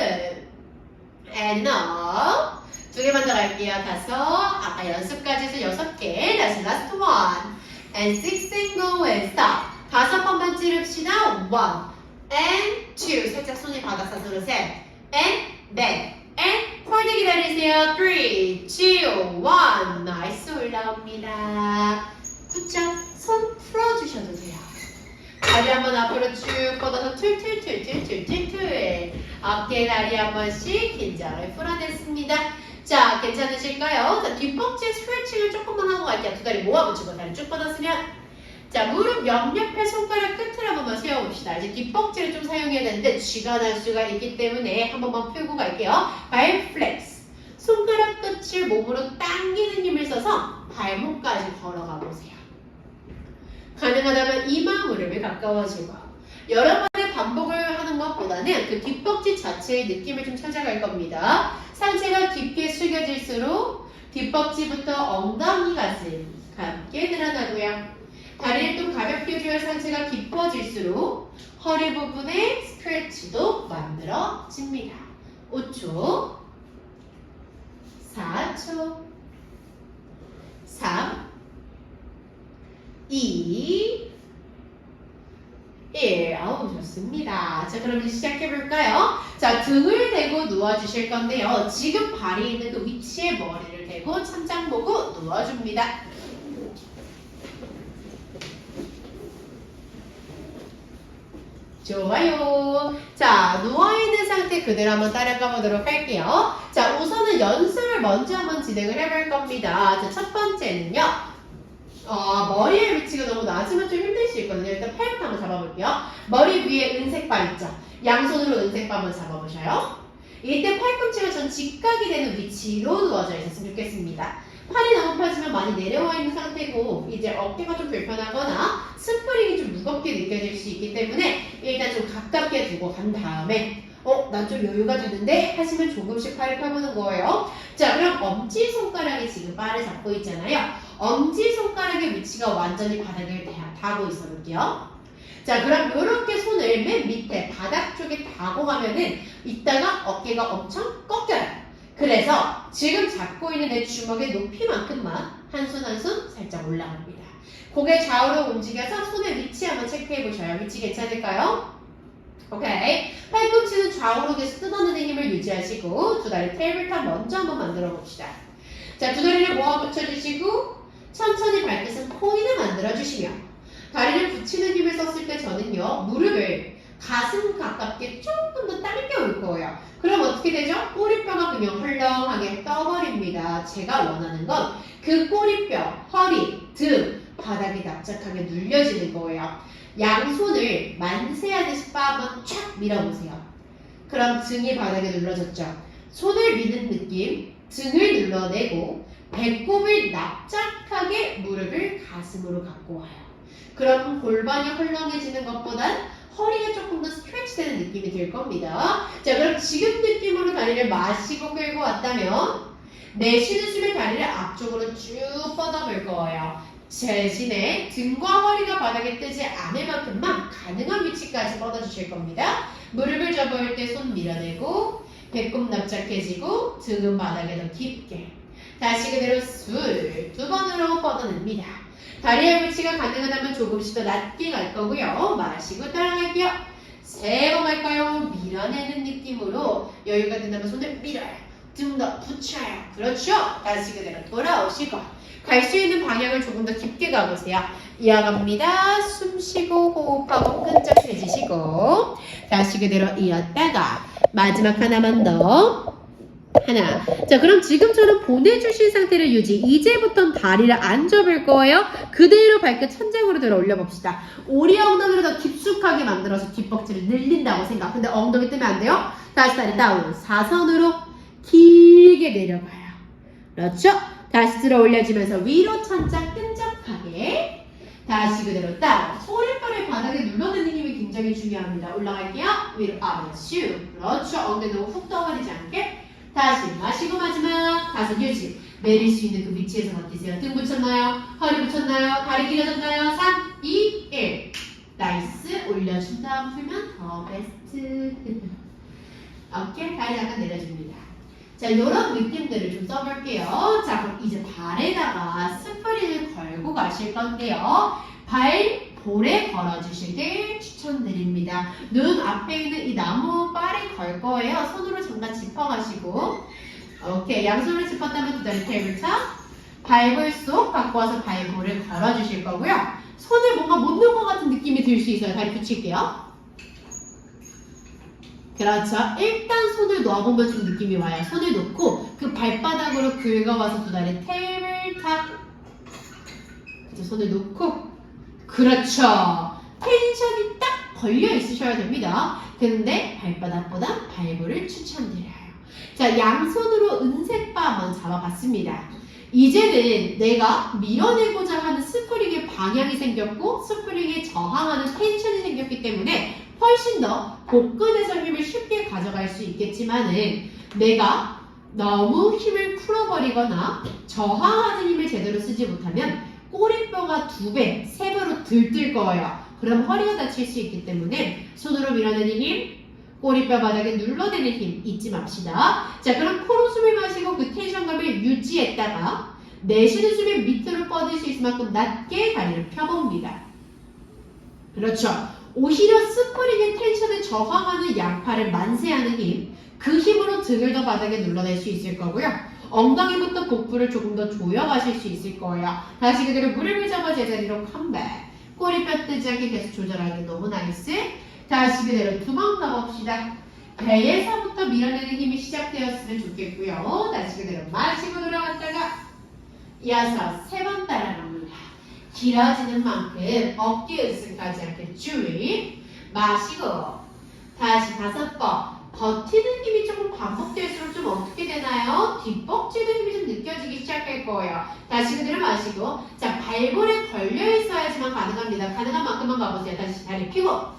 and up. 2개만 더 갈게요. 5. 아까 연습까지 해서 6개. 다시 last one and 6 and go and stop. 5번만 찌릅시다. 1 and 2. 살짝 손이 바닥사선으로 3 and back and 홀드 기다리세요. 3, 2, 1. 나이스. 올라옵니다. 굿잡. 손 풀어주셔도 돼요. 다리 한번 앞으로 쭉 뻗어서 툴툴툴툴툴툴툴. 어깨 다리 한 번씩 긴장을 풀어냈습니다. 자, 괜찮으실까요? 자, 뒷벅지 스트레칭을 조금만 하고 갈게요. 2 다리 모아붙이고 다리 쭉 뻗었으면 자, 무릎 옆옆에 손가락 끝을 한 번만 세워봅시다. 이제 뒷벅지를 좀 사용해야 되는데 쥐가 날 수가 있기 때문에 한 번만 풀고 갈게요. 발 플렉스. 손가락 끝을 몸으로 당기는 힘을 써서 발목까지 걸어가 보세요. 가능하다면 이마 무릎에 가까워지고 여러분의 반복을 하는 것보다는 그 뒷벅지 자체의 느낌을 좀 찾아갈 겁니다. 상체가 깊게 숙여질수록 뒷벅지부터 엉덩이 가슴 함께 늘어나고요. 다리를 또 가볍게 조여 상체가 깊어질수록 허리 부분에 스트레치도 만들어집니다. 5초, 4초, 3, 2, 1. 아우, 좋습니다. 자, 그럼 이제 시작해볼까요? 자, 등을 대고 누워주실 건데요. 지금 발이 있는 그 위치에 머리를 대고 천장 보고 누워줍니다. 좋아요. 자, 누워있는 상태 그대로 한번 따라가 보도록 할게요. 자, 우선은 연습을 먼저 한번 진행을 해볼 겁니다. 자, 첫 번째는요. 머리의 위치가 너무 낮으면 좀 힘들 수 있거든요. 일단 팔부터 한번 잡아볼게요. 머리 위에 은색바 있죠? 양손으로 은색바 한번 잡아보셔요. 이때 팔꿈치가 전 직각이 되는 위치로 누워져 있었으면 좋겠습니다. 팔이 너무 펴지면 많이 내려와 있는 상태고 이제 어깨가 좀 불편하거나 스프링이 좀 무겁게 느껴질 수 있기 때문에 일단 좀 가깝게 두고 간 다음에 나 좀 여유가 되는데 하시면 조금씩 팔을 펴보는 거예요. 자, 그럼 엄지손가락이 지금 바를 잡고 있잖아요. 엄지손가락의 위치가 완전히 바닥을 닿고 있어 볼게요. 자, 그럼 이렇게 손을 맨 밑에 바닥 쪽에 닿고 가면은 이따가 어깨가 엄청 꺾여요. 그래서 지금 잡고 있는 내 주먹의 높이만큼만 한 손 한 손 살짝 올라갑니다. 고개 좌우로 움직여서 손의 위치 한번 체크해 보셔요. 위치 괜찮을까요? 오케이. 팔꿈치는 좌우로 계속 뜯어내는 힘을 유지하시고 두 다리 테이블탑 먼저 한번 만들어 봅시다. 자, 두 다리를 모아 붙여주시고 천천히 발끝은 코인을 만들어 주시며 다리를 붙이는 힘을 썼을 때 저는요 무릎을 가슴 가깝게 조금 더 당겨 올 거예요. 그럼 어떻게 되죠? 꼬리뼈가 그냥 헐렁하게 떠버립니다. 제가 원하는 건 그 꼬리뼈, 허리, 등, 바닥에 납작하게 눌려지는 거예요. 양손을 만세하듯이 바 한번 촥 밀어보세요. 그럼 등이 바닥에 눌러졌죠? 손을 미는 느낌, 등을 눌러내고 배꼽을 납작하게 무릎을 가슴으로 갖고 와요. 그럼 골반이 헐렁해지는 것보단 허리가 조금 더 스트레치 되는 느낌이 들 겁니다. 자, 그럼 지금 느낌으로 다리를 마시고 끌고 왔다면 내쉬는 숨에 다리를 앞쪽으로 쭉 뻗어볼 거예요. 대신에 등과 허리가 바닥에 뜨지 않을 만큼만 가능한 위치까지 뻗어주실 겁니다. 무릎을 접을 때 손 밀어내고 배꼽 납작해지고 등은 바닥에 더 깊게 다시 그대로 술 두 번으로 뻗어냅니다. 다리의 위치가 가능하다면 조금씩 더 낮게 갈 거고요. 마시고 따라갈게요. 세 번 갈까요? 밀어내는 느낌으로 여유가 된다면 손을 밀어요. 좀 더 붙여요. 그렇죠? 다시 그대로 돌아오시고 갈 수 있는 방향을 조금 더 깊게 가보세요. 이어갑니다. 숨 쉬고 호흡하고 끈적해지시고 다시 그대로 이었다가 마지막 하나만 더 하나. 자, 그럼 지금처럼 보내주신 상태를 유지. 이제부터는 다리를 안 접을 거예요. 그대로 발끝 천장으로 들어 올려봅시다. 오리 엉덩이를 더 깊숙하게 만들어서 뒷벅지를 늘린다고 생각. 근데 엉덩이 뜨면 안 돼요. 다시 다리 다운. 사선으로 길게 내려가요. 그렇죠? 다시 들어 올려주면서 위로 천장 끈적하게. 다시 그대로 다운. 소리뼈를 바닥에 눌러내는 힘이 굉장히 중요합니다. 올라갈게요. 위로 아래 슈. 그렇죠. 엉덩이 너무 훅 떠버리지 않게. 다시 마시고 마지막 다섯 유지. 내릴 수 있는 그 위치에서 버티세요. 등 붙였나요? 허리 붙였나요? 다리 길어졌나요? 3, 2, 1. 나이스. 올려준 다음 풀면 더 베스트. 어깨 다리 약간 내려줍니다. 자, 이런 느낌들을 좀 써볼게요. 자, 그럼 이제 발에다가 스프링을 걸고 가실 건데요. 발 볼에 걸어주시길 추천드립니다. 눈 앞에 있는 이 나무 빨에 걸 거예요. 손으로 잠깐 짚어가시고 오케이. 양손을 짚었다면 두 다리 테이블탑 발볼 속 갖고 와서 발볼을 걸어주실 거고요. 손을 뭔가 못 넣은 것 같은 느낌이 들 수 있어요. 다리 붙일게요. 그렇죠. 일단 손을 놓아보면 좀 느낌이 와요. 손을 놓고 그 발바닥으로 긁어와서 두 다리 테이블탑 손을 놓고 그렇죠. 텐션이 딱 걸려 있으셔야 됩니다. 근데 발바닥보다 발볼을 추천드려요. 자, 양손으로 은색바 한번 잡아봤습니다. 이제는 내가 밀어내고자 하는 스프링의 방향이 생겼고 스프링에 저항하는 텐션이 생겼기 때문에 훨씬 더 복근에서 힘을 쉽게 가져갈 수 있겠지만은 내가 너무 힘을 풀어버리거나 저항하는 힘을 제대로 쓰지 못하면 꼬리뼈가 2배, 3배로 들뜰 거예요. 그럼 허리가 다칠 수 있기 때문에 손으로 밀어내는 힘, 꼬리뼈 바닥에 눌러내는 힘 잊지 맙시다. 자, 그럼 코로 숨을 마시고 그 텐션감을 유지했다가 내쉬는 숨에 밑으로 뻗을 수 있을 만큼 낮게 다리를 펴봅니다. 그렇죠. 오히려 스프링의 텐션에 저항하는 양팔을 만세하는 힘, 그 힘으로 등을 더 바닥에 눌러낼 수 있을 거고요. 엉덩이부터 복부를 조금 더 조여가실 수 있을 거예요. 다시 그대로 무릎을 잡아 제자리로 컴백. 꼬리뼈 뜨지 않게 계속 조절하기 너무 나이스. 다시 그대로 2번 가봅시다. 배에서부터 밀어내는 힘이 시작되었으면 좋겠고요. 다시 그대로 마시고 돌아갔다가 이어서 3번 따라갑니다. 길어지는 만큼 어깨 으쓱하지 않게 주의. 마시고 다시 5번. 버티는 힘이 조금 반복될수록 좀 어떻게 되나요? 뒷벅지는 힘이 좀 느껴지기 시작할 거예요. 다시 그대로 마시고 자, 발볼에 걸려 있어야지만 가능합니다. 가능한 만큼만 가보세요. 다시 다리 펴고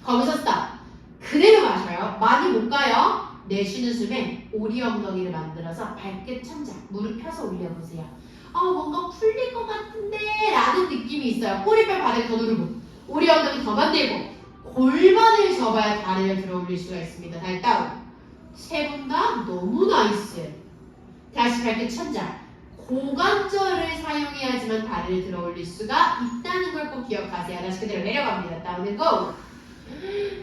거기서 스탑. 그대로 마셔요. 많이 못 가요. 내쉬는 숨에 오리 엉덩이를 만들어서 발끝 천장, 무릎 펴서 올려보세요. 뭔가 풀릴 것 같은데 라는 느낌이 있어요. 꼬리뼈 바닥 더 누르고 오리 엉덩이 더 만들고 골반을 접어야 다리를 들어 올릴 수가 있습니다. 다리 다운. 3분 다 너무 나이스. 다시 발끝 천장. 고관절을 사용해야지만 다리를 들어 올릴 수가 있다는 걸 꼭 기억하세요. 다시 그대로 내려갑니다. 다운을 고.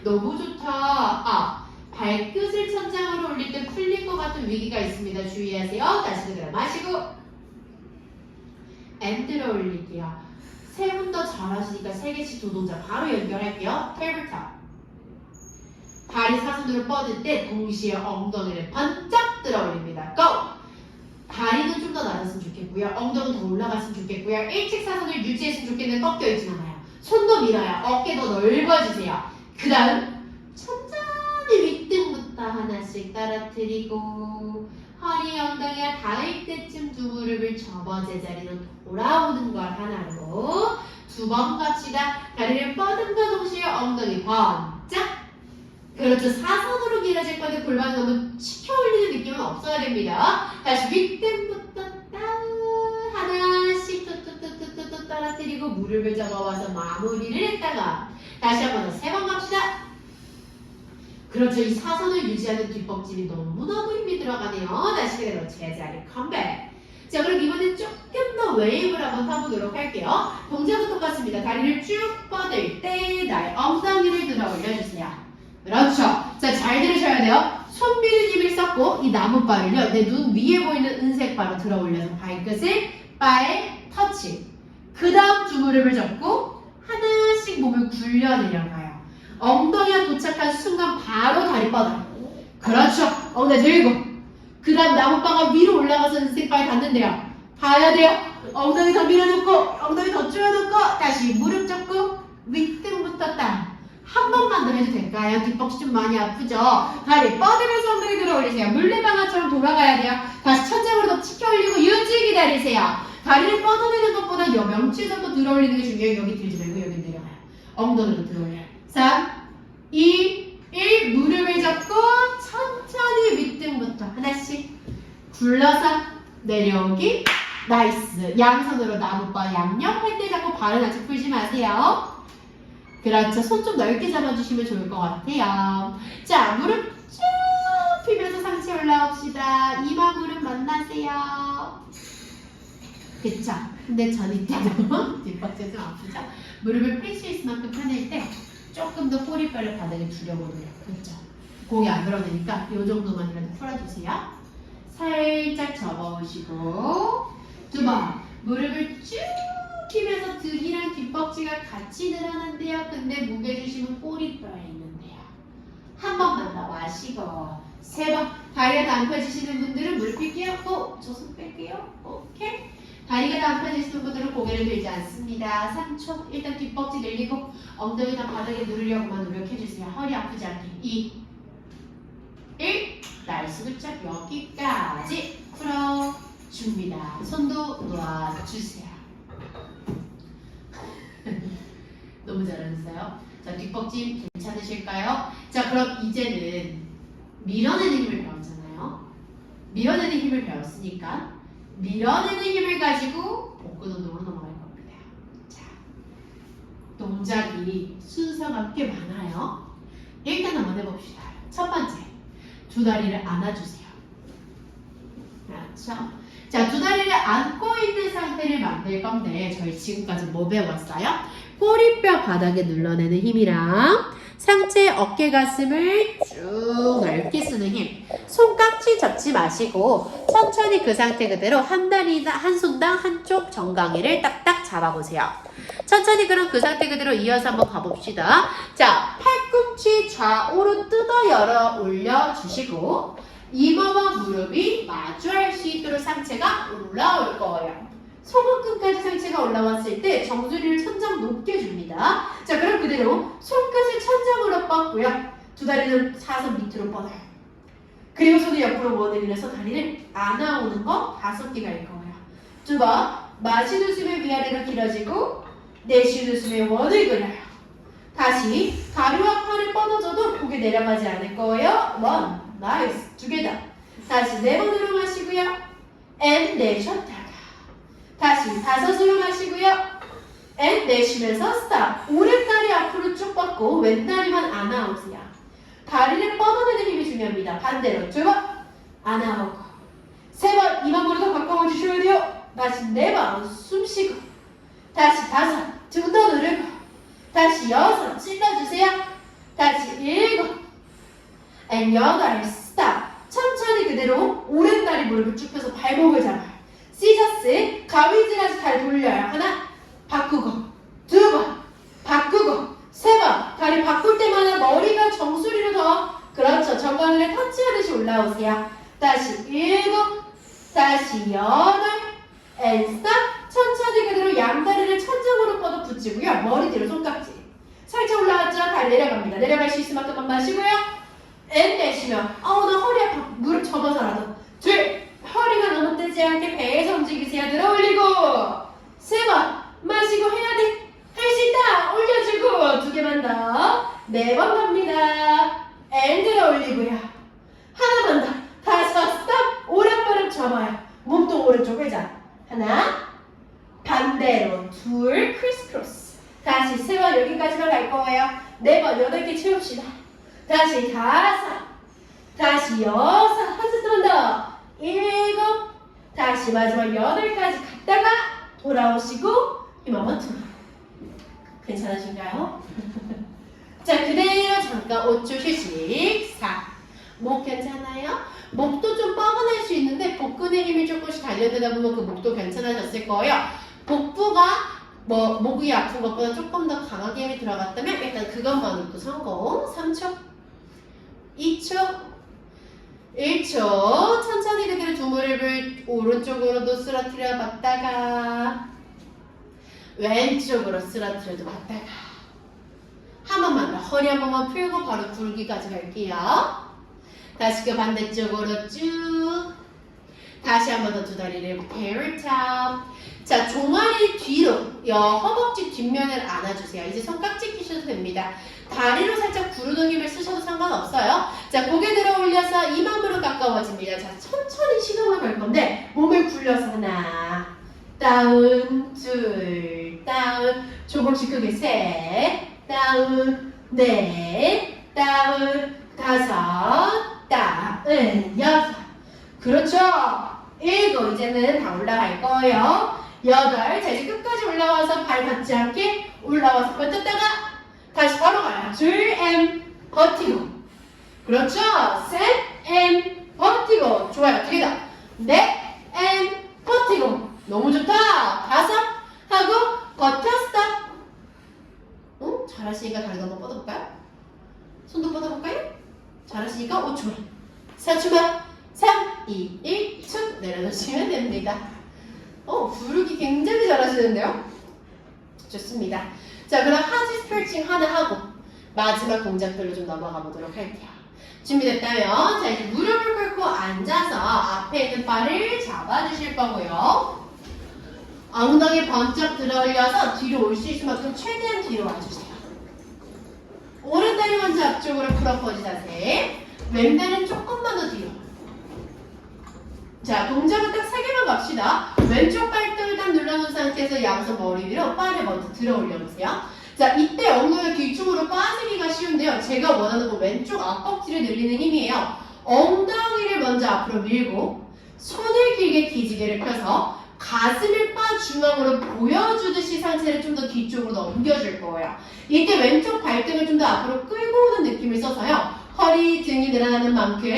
너무 좋다. 발끝을 천장으로 올릴 때 풀릴 것 같은 위기가 있습니다. 주의하세요. 다시 그대로 마시고 들어 올릴게요. 3분 더 잘하시니까 3개씩 두 동작 바로 연결할게요. 테이블탑. 다리 사선으로 뻗을 때 동시에 엉덩이를 번쩍 들어 올립니다. 고! 다리는 좀 더 낮았으면 좋겠고요. 엉덩이 더 올라갔으면 좋겠고요. 일직사선을 유지했으면 좋겠는데 꺾여있진 않아요. 손도 밀어요. 어깨 더 넓어지세요. 그 다음 천천히 윗등부터 하나씩 떨어뜨리고 허리 엉덩이가 닿을 때쯤 두 무릎을 접어 제자리로 돌아오는 걸 하나로 2번 갑시다. 다리를 뻗음과 동시에 엉덩이 번쩍. 그렇죠. 사선으로 길어질 건데 골반 너무 치켜 올리는 느낌은 없어야 됩니다. 다시 윗등부터 다운 하나씩 뚜뚜뚜뚜뚜 떨어뜨리고 무릎을 접어와서 마무리를 했다가 다시 한 번 더 3번 갑시다. 그렇죠. 이 사선을 유지하는 뒷벅집이 너무너무 힘이 들어가네요. 다시 그대로 제자리 컴백. 자, 그럼 이번엔 조금 더 웨이브를 한번 타보도록 할게요. 동작은 똑같습니다. 다리를 쭉 뻗을 때 나의 엉덩이를 들어 올려주세요. 그렇죠. 자, 잘 들으셔야 돼요. 손 미는 힘을 썼고 이 나뭇바를요. 내 눈 위에 보이는 은색 바로 들어 올려서 발끝을 바에 터치. 그 다음 두 무릎을 접고 하나씩 몸을 굴려 내려가요. 엉덩이가 도착한 순간 바로 다리 뻗어요. 그렇죠. 엉덩이 들고 그 다음 나뭇바가 위로 올라가서 은색바에 닿는데요. 봐야 돼요. 엉덩이 더 밀어놓고 엉덩이 더 조여놓고 다시 무릎 접고 윗등부터 땅. 한 번만 더 해도 될까요? 뒷벅지 좀 많이 아프죠? 다리 뻗으면서 엉덩이 들어 올리세요. 물레방아처럼 돌아가야 돼요. 다시 천장으로 더 치켜 올리고 유지 기다리세요. 다리를 뻗어내는 것보다 명치에서 또 들어 올리는 게 중요해요. 여기 들지 말고 여기 내려가요. 엉덩이로 들어 올려요. 3, 2, 1 무릎을 잡고 천천히 윗등부터 하나씩 굴러서 내려오기. 나이스. 양손으로 나뭇바 양옆 할 때 자꾸 발은 아직 풀지 마세요. 그렇죠. 손 좀 넓게 잡아주시면 좋을 것 같아요. 자, 무릎 쭉 펴면서 상체 올라옵시다. 이마 무릎 만나세요. 그쵸? 근데 전 이때도 뒷벅지 좀 아프죠? 무릎을 펼 수 있을 만큼 펴낼 때 조금 더 꼬리뼈를 바닥에 두려고요. 그렇죠? 공이 안 들어오니까 이 정도만이라도 풀어주세요. 살짝 접어오시고 2번 무릎을 쭉 펴면서 등이랑 뒷벅지가 같이 늘어난대요. 근데 무게 주심은 꼬리뼈에 있는데요. 한 번만 더 마시고 3번 다리가 다 안 펴지시는 분들은 무릎 펴게요. 저 손 뺄게요. 오케이. 다리가 다 안 펴지시는 분들은 고개를 들지 않습니다. 3초. 일단 뒷벅지 늘리고 엉덩이 다 바닥에 누르려고만 노력해주세요. 허리 아프지 않게. 2, 1. 나이스 굿잡. 여기까지 풀어줍니다. 손도 놓아주세요. 너무 잘하셨어요. 자, 자, 뒷벅짐 괜찮으실까요? 자, 그럼 이제는 밀어내는 힘을 배웠잖아요. 밀어내는 힘을 배웠으니까 밀어내는 힘을 가지고 복근 운동으로 넘어갈 겁니다. 자, 동작이 순서가 꽤 많아요. 일단 한번 해봅시다. 첫 번째, 두 다리를 안아주세요. 그렇죠? 자, 두 다리를 안고 있는 상태를 만들 건데 저희 지금까지 뭐 배웠어요? 꼬리뼈 바닥에 눌러내는 힘이랑 상체 어깨 가슴을 쭉 넓게 쓰는 힘. 손깍지 잡지 마시고 천천히 그 상태 그대로 한 다리나 한 손당 한쪽 정강이를 딱딱 잡아보세요. 천천히 그럼 그 상태 그대로 이어서 한번 가봅시다. 자, 팔꿈치 좌우로 뜯어 열어 올려주시고 이마와 무릎이 마주할 수 있도록 상체가 올라올 거예요. 소근근까지 상체가 올라왔을 때 정수리를 천장 높게 줍니다. 자, 그럼 그대로 손끝을 천장으로 뻗고요. 두 다리는 사선 밑으로 뻗어요. 그리고 손을 옆으로 모아내면서 다리를 안아오는 거 5개가 일 거예요. 두 번, 마시는 숨에 위아래로 길어지고 내쉬는 숨에 원을 그려요. 다시 다리와 팔을 뻗어줘도 고개 내려가지 않을 거예요. 원, 나이스. 두 개 더. 다시 4번으로 마시고요. and 내쉬었다가 다시 5으로 마시고요. and 내쉬면서 스탑. 오른다리 앞으로 쭉 뻗고 왼다리만 안아오세요. 다리를 뻗어내는 힘이 중요합니다. 반대로 2번 안아오고 3번 이만 무릎 가까워 주셔야 돼요. 다시 4번 숨 쉬고 다시 5 등 더 누르고 다시 6 찔러주세요. 다시 7 and 8 스탑. 천천히 그대로 오른다리 무릎을 쭉 펴서 발목을 잡아요. 시저스 가위질하지 잘 돌려요. 하나 바꾸고 2번 바꾸고 3번 다리 바꿀 때마다 머리가 정수리로 더 그렇죠. 정강이를 터치하듯이 올라오세요. 다시 7 다시 8 and stop. 천천히 그대로 양다리를 천장으로 뻗어 붙이고요. 머리 뒤로 손깍지 살짝 올라왔죠. 다리 내려갑니다. 내려갈 수 있을 만큼만 마시고요. and 내쉬며 나 허리 아파. 무릎 접어서라도 허리가 너무 뜨지 않게 배에서 움직이세요. 들어 올리고 3번 마시고 해야 돼. 할 수 있다. 올려주고 2개만 더. 4번 갑니다. and 들어 올리고요. 하나만 더. 5 스톱. 오른발을 접어요. 몸통 오른쪽 회전. 하나 반대로 2 크리스크로스. 다시 3번 여기까지만 갈 거예요. 4번 8개 채웁시다. 다시 5 다시 6 한 세트만 더. 7 다시 마지막 8까지 갔다가 돌아오시고 힘 한번 더. 괜찮으신가요? 자, 그대로 잠깐 5초 휴식. 4 목 괜찮아요? 목도 좀 뻐근할 수 있는데 복근의 힘이 조금씩 달려들다 보면 그 목도 괜찮아졌을 거예요. 복부가 목이 아픈 것보다 조금 더 강하게 힘이 들어갔다면 일단 그것만으로도 성공. 3초 2초 1초 천천히 그대로 두 무릎을 오른쪽으로도 쓰러뜨려 봤다가 왼쪽으로 쓰러뜨려도 봤다가 한 번만 더 허리 한 번만 풀고 바로 굴기까지 갈게요. 다시 그 반대쪽으로 쭉 다시 한 번 더 두 다리를 parrot top. 자, 종아리 뒤로 허벅지 뒷면을 안아주세요. 이제 손깍지 끼셔도 됩니다. 다리로 살짝 구르는 힘을 쓰셔도 상관없어요. 자, 고개 들어 올려서 이마무로 가까워집니다. 자, 천천히 시동을 걸 건데 몸을 굴려서 하나 다운 둘 다운 조금씩 크게 셋 다운 넷 다운 5 다운 6 그렇죠. 7 이제는 다 올라갈 거예요. 8 자, 이제 끝까지 올라와서 발 닿지 않게 올라와서 버텼다가 다시 바로 가요. 줄 M 버티고 그렇죠. 셋 M 버티고 좋아요. 2개 더. 넷 M 버티고 너무 좋다. 5 하고 버텼다. 잘하시니까 다리 한번 뻗어볼까요? 손도 뻗어볼까요? 잘하시니까 5초만 4초만 3, 2, 1 툭 내려놓으시면 됩니다. 구르기 굉장히 잘하시는데요? 좋습니다. 자, 그럼 하지 스트레칭 하나 하고 마지막 동작들로 좀 넘어가 보도록 할게요. 준비됐다면 자, 이제 무릎을 꿇고 앉아서 앞에 있는 발을 잡아주실 거고요. 엉덩이 번쩍 들어 올려서 뒤로 올 수 있을 만큼 최대한 뒤로 와주세요. 오른다리 먼저 앞쪽으로 프로포즈 자세. 왼다리는 조금만 더 뒤로. 자, 동작은 딱 3개만 갑시다. 왼쪽 발등을 딱 눌러놓은 상태에서 양손 머리 위로 바를 먼저 들어 올려보세요. 자, 이때 엉덩이가 뒤쪽으로 빠지기가 쉬운데요. 제가 원하는 건 왼쪽 앞벅지를 늘리는 힘이에요. 엉덩이를 먼저 앞으로 밀고 손을 길게 기지개를 펴서 가슴을 바 중앙으로 보여주듯이 상체를 좀 더 뒤쪽으로 넘겨줄 거예요. 이때 왼쪽 발등을 좀 더 앞으로 끌고 오는 느낌을 써서요. 허리, 등이 늘어나는 만큼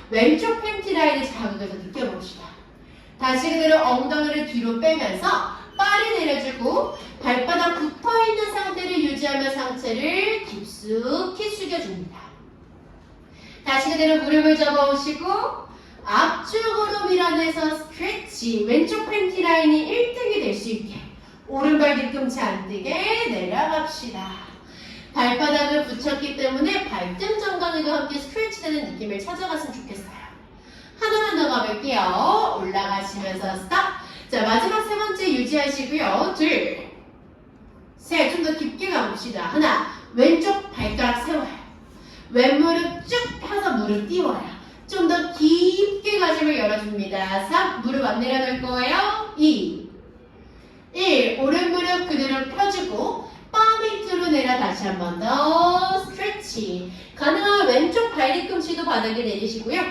왼쪽 팬티 라인을 자극해서 느껴봅시다. 다시 그대로 엉덩이를 뒤로 빼면서 발을 내려주고 발바닥 붙어있는 상태를 유지하며 상체를 깊숙이 숙여줍니다. 다시 그대로 무릎을 접어오시고 앞쪽으로 밀어내서 스트레치. 왼쪽 팬티 라인이 1등이 될 수 있게 오른발 뒤꿈치 안 뜨게 내려갑시다. 발바닥을 붙였기 때문에 발등 정강이도 함께 스트레치 되는 느낌을 찾아갔으면 좋겠어요. 하나만 더 가볼게요. 올라가시면서 스탑. 자, 마지막 3번째 유지하시고요. 둘, 셋. 좀 더 깊게 가봅시다. 하나, 왼쪽 발가락 세워요. 왼무릎 쭉 펴서 무릎 띄워요. 좀 더 깊게 가슴을 열어줍니다. 3, 무릎 안 내려놓을 거예요. 2, 1, 오른무릎 그대로 펴주고 바 밑으로 내려 다시 한 번 더 스트레치. 가능하면 왼쪽 발 뒤꿈치도 바닥에 내리시고요.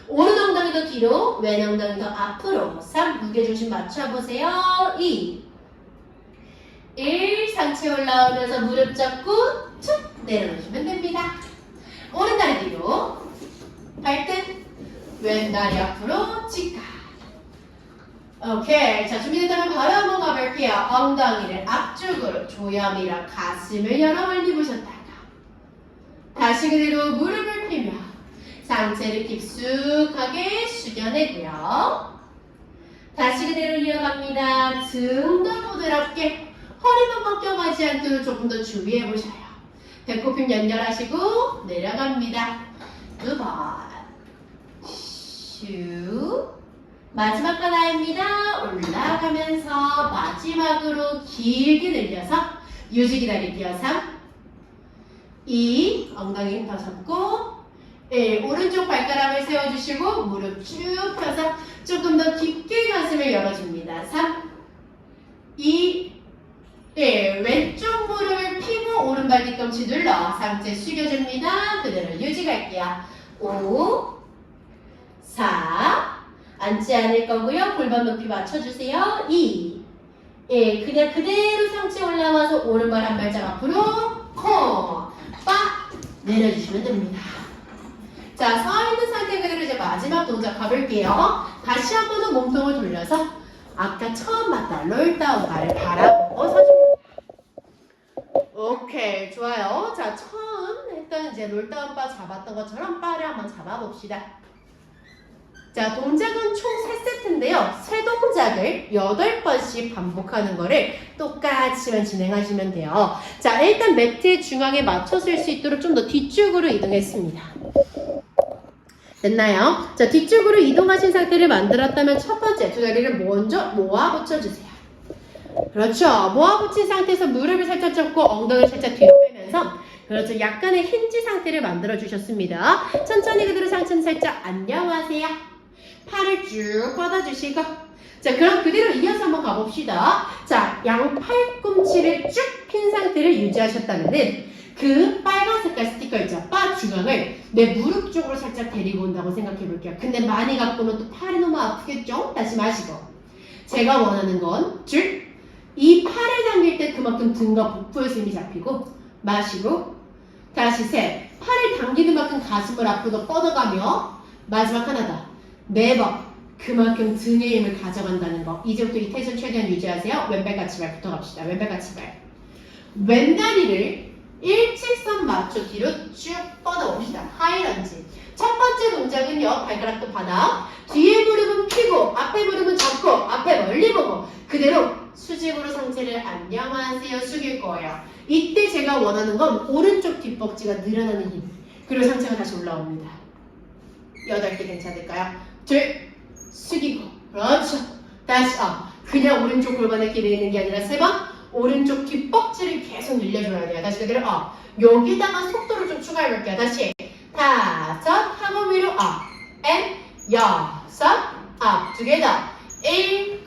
오른 엉덩이도 뒤로, 왼 엉덩이도 앞으로. 3, 무게중심 맞춰보세요. 2, 1, 상체 올라오면서 무릎 잡고 툭 내려놓으시면 됩니다. 오른 다리 뒤로, 발등, 왼 다리 앞으로 직각. 오케이. 자, 준비됐다면 바로 한번 가볼게요. 엉덩이를 앞쪽으로 조염이랑 가슴을 열어 멀리 보셨다가 다시 그대로 무릎을 펴며 상체를 깊숙하게 숙여내고요. 다시 그대로 이어갑니다. 등도 부드럽게 허리만 벗겨가지 않도록 조금 더 주의해 보셔요. 배꼽힘 연결하시고 내려갑니다. 2번 슈. 마지막 하나입니다. 올라가면서 마지막으로 길게 늘려서 유지 기다릴게요. 3, 2, 엉덩이 힘 더 잡고 1, 오른쪽 발가락을 세워주시고 무릎 쭉 펴서 조금 더 깊게 가슴을 열어줍니다. 3, 2, 1, 왼쪽 무릎을 펴고 오른발 뒤꿈치 눌러 상체 숙여줍니다. 그대로 유지 갈게요. 5, 4, 앉지 않을 거고요. 골반 높이 맞춰주세요. 2, 1, 그냥 그대로 상체 올라와서 오른발 한 발짝 앞으로 콩, 빡 내려주시면 됩니다. 자, 서있는 상태 그대로 이제 마지막 동작 가볼게요. 다시 한 번 더 몸통을 돌려서 아까 처음 봤다 롤다운 발을 바라보고 서줍니다. 오케이, 좋아요. 자, 처음 했던 이제 롤다운 바 잡았던 것처럼 바를 한번 잡아봅시다. 자, 동작은 총 3세트인데요. 세 동작을 8번씩 반복하는 거를 똑같이만 진행하시면 돼요. 자, 일단 매트 중앙에 맞춰 쓸 수 있도록 좀 더 뒤쪽으로 이동했습니다. 됐나요? 자, 뒤쪽으로 이동하신 상태를 만들었다면 첫 번째 두 다리를 먼저 모아 붙여주세요. 그렇죠. 모아 붙인 상태에서 무릎을 살짝 접고 엉덩이를 살짝 뒤로 빼면서 그렇죠. 약간의 힌지 상태를 만들어 주셨습니다. 천천히 그대로 상체는 살짝 안녕하세요. 팔을 쭉 뻗어주시고 자, 그럼 그대로 이어서 한번 가봅시다. 자, 양 팔꿈치를 쭉 핀 상태를 유지하셨다면은 그 빨간 색깔 스티커 있죠? 바 중앙을 내 무릎 쪽으로 살짝 데리고 온다고 생각해 볼게요. 근데 많이 갖고는 또 팔이 너무 아프겠죠? 다시 마시고 제가 원하는 건 줄, 이 팔을 당길 때 그만큼 등과 복부에서 힘이 잡히고 마시고 다시 셋, 팔을 당기는 만큼 가슴을 앞으로 뻗어가며 마지막 하나 더 매번 그만큼 등의 힘을 가져간다는 거. 이제부터 이 텐션 최대한 유지하세요. 왼발 같이발 붙어갑시다. 왼발 같이발. 왼다리를 일직선 맞춰 뒤로 쭉 뻗어봅시다. 하이런지. 첫 번째 동작은요. 발가락도 바닥. 뒤에 무릎은 펴고 앞에 무릎은 잡고 앞에 멀리 보고 그대로 수직으로 상체를 안녕하세요 숙일 거예요. 이때 제가 원하는 건 오른쪽 뒷벅지가 늘어나는 힘. 그리고 상체가 다시 올라옵니다. 8개 괜찮을까요? 둘, 숙이고, 그렇죠. 다시 그냥 오른쪽 골반에 기대 있는 게 아니라 3번, 오른쪽 뒷벅지를 계속 늘려줘야 돼요. 다시 그대로 업. 여기다가 속도를 좀 추가해볼게요. 다시 5 하고 위로 업. and 6 업. 두 개 더. 7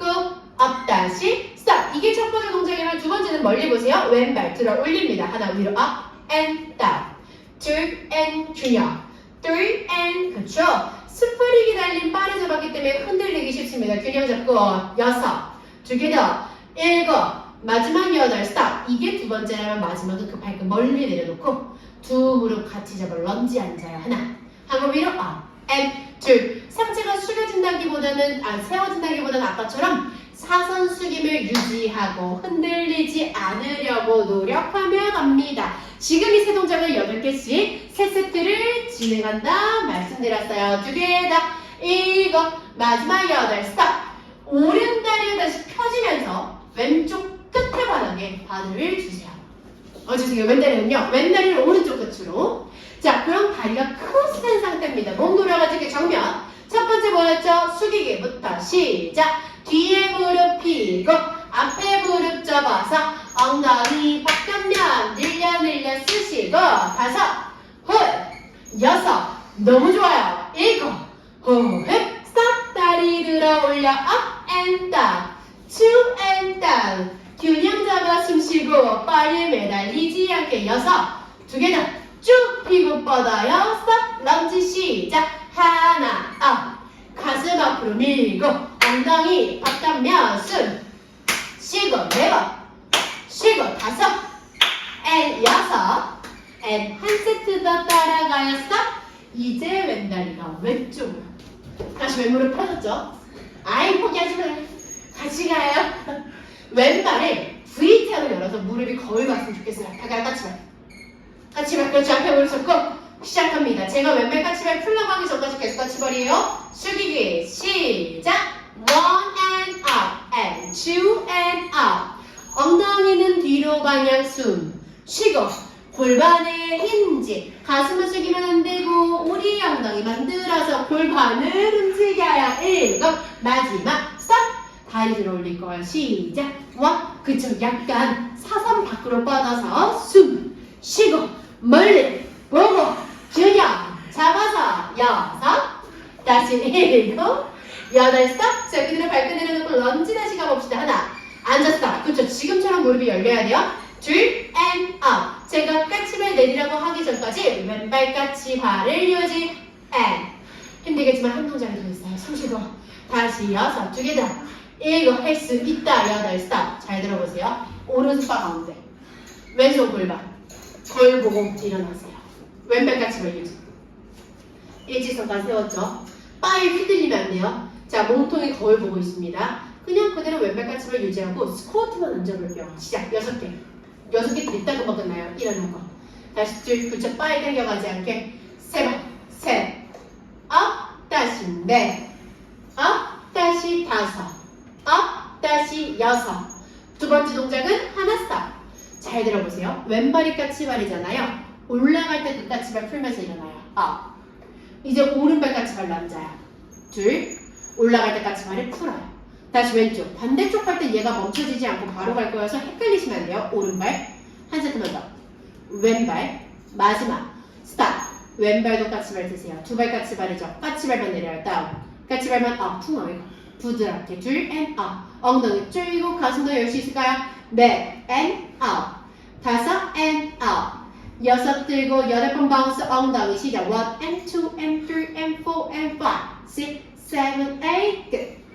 업. 다시 스탑. 이게 첫 번째 동작이면 두 번째는 멀리 보세요. 왼발 들어 올립니다. 하나 위로 업 and down. 2 and 균형. 3 and 그쵸. 스프링이 달린 바를 잡았기 때문에 흔들리기 쉽습니다. 균형 잡고 6. 두 개 더. 7. 마지막 8. 스탑. 이게 두 번째라면 마지막은 그 발끝 멀리 내려놓고 두 무릎 같이 잡아 런지 앉아요. 하나. 하고 위로 업. and 2. 상체가 숙여진다기보다는 세워진다기보다는 아까처럼 사선 숙임을 유지하고 흔들리지 않으려고 노력하며 갑니다. 지금 이 세 동작을 8개씩 3세트를 진행한다 말씀드렸어요. 두 개 다. 이거 마지막 8. 스탑. 오른다리가 다시 펴지면서 왼쪽 끝에 바닥에 바늘을 주세요. 주세요. 왼다리는요. 왼다리를 오른쪽 끝으로. 자, 그럼 다리가 크로스된 상태입니다. 몸 돌아가지고 정면. 첫 번째 뭐였죠? 숙이기부터 시작. 뒤에 무릎 펴고 앞에 무릎 접어서 엉덩이 바깥면 늘려 쓰시고 5, 훗, 6. 너무 좋아요. 7, 훗, 스탑. 다리 들어 올려 up and down, 2 and down. 균형 잡아 숨 쉬고 바에 매달리지 않게 6. 두 개 더. 쭉 펴고 뻗어요. 스탑. 런지 시작. 하나 업. 가슴 앞으로 밀고 엉덩이 바깥면 숨 쉬고 4번 쉬고 5 and 6 and 한 세트 더 따라가요. 스탑. 이제 왼다리가 왼쪽으로 다시 왼무릎 펴졌죠? 아이 포기하지 마요. 같이 가요. 왼발을 V자로 열어서 무릎이 거울 봤으면 좋겠어요. 까치발 그렇죠. 앞에 무릎 잡고 시작합니다. 제가 왼발 까치발 풀라고 하기 전까지 계속 까치발이에요. 숙이기 시작. 1 and up and 2 and up. 엉덩이는 뒤로 방향 숨 쉬고 골반의 힌지. 가슴을 숙이면 안 되고 우리 엉덩이 만들어서 골반을 움직여요. 7. 마지막 스탑. 다리 들어 올릴 거예요. 시작. 와 그쪽 약간 사선 밖으로 뻗어서 숨 쉬고 멀리 보고 균형 잡아서 6. 다시 7, 8. 스탑. 자, 그대로 발끝 내려놓고 런지 다시 가봅시다. 하나. 앉았다. 그렇죠. 지금처럼 무릎이 열려야 돼요. 2 and up. 제가 까치발 내리라고 하기 전까지 왼발 까치발을 유지 and. 힘들겠지만 한 동작이 더 있어요. 숨 쉬고 다시 6. 두 개 더. 7. 할 수 있다. 8. 스탑. 잘 들어보세요. 오른손 가운데 왼손 골반 거울 보고 일어나세요. 왼발 까치발 유지. 일직선까지 세웠죠. 바에 휘둘리면 안 돼요. 자, 몸통이 거울 보고 있습니다. 그냥 그대로 왼발 까치발 유지하고 스쿼트만 얹어볼게요. 시작. 6개. 6개 됐다 금방 끝나요. 일어나고. 다시 쭉 그쪽 바에 당겨가지 않게 3번. 셋. 업. 다시 4. 업. 다시 5. 업. 다시 6. 두 번째 동작은 하나 스탑. 잘 들어보세요. 왼발이 까치발이잖아요. 올라갈 때 그 까치발 풀면서 일어나요. 업. 이제 오른발 까치발로 앉아요. 2. 올라갈 때 까치발을 풀어요. 다시 왼쪽. 반대쪽 할 때 얘가 멈춰지지 않고 바로 갈 거여서 헷갈리시면 안 돼요. 오른발. 한 세트만 더. 왼발. 마지막. 스탑. 왼발도 까치발 드세요. 두 발 까치발이죠. 까치발만 내려요. 다운. 까치발만 업. 풍어요. 부드럽게. 2 and up. 엉덩이 줄이고 가슴도 열 수 있을까요? 4 and up. 5 and up. 6 들고 8번 바운스 엉덩이 시작. 1 and 2 and 3 and 4 and 5 6, 7, 8 끝.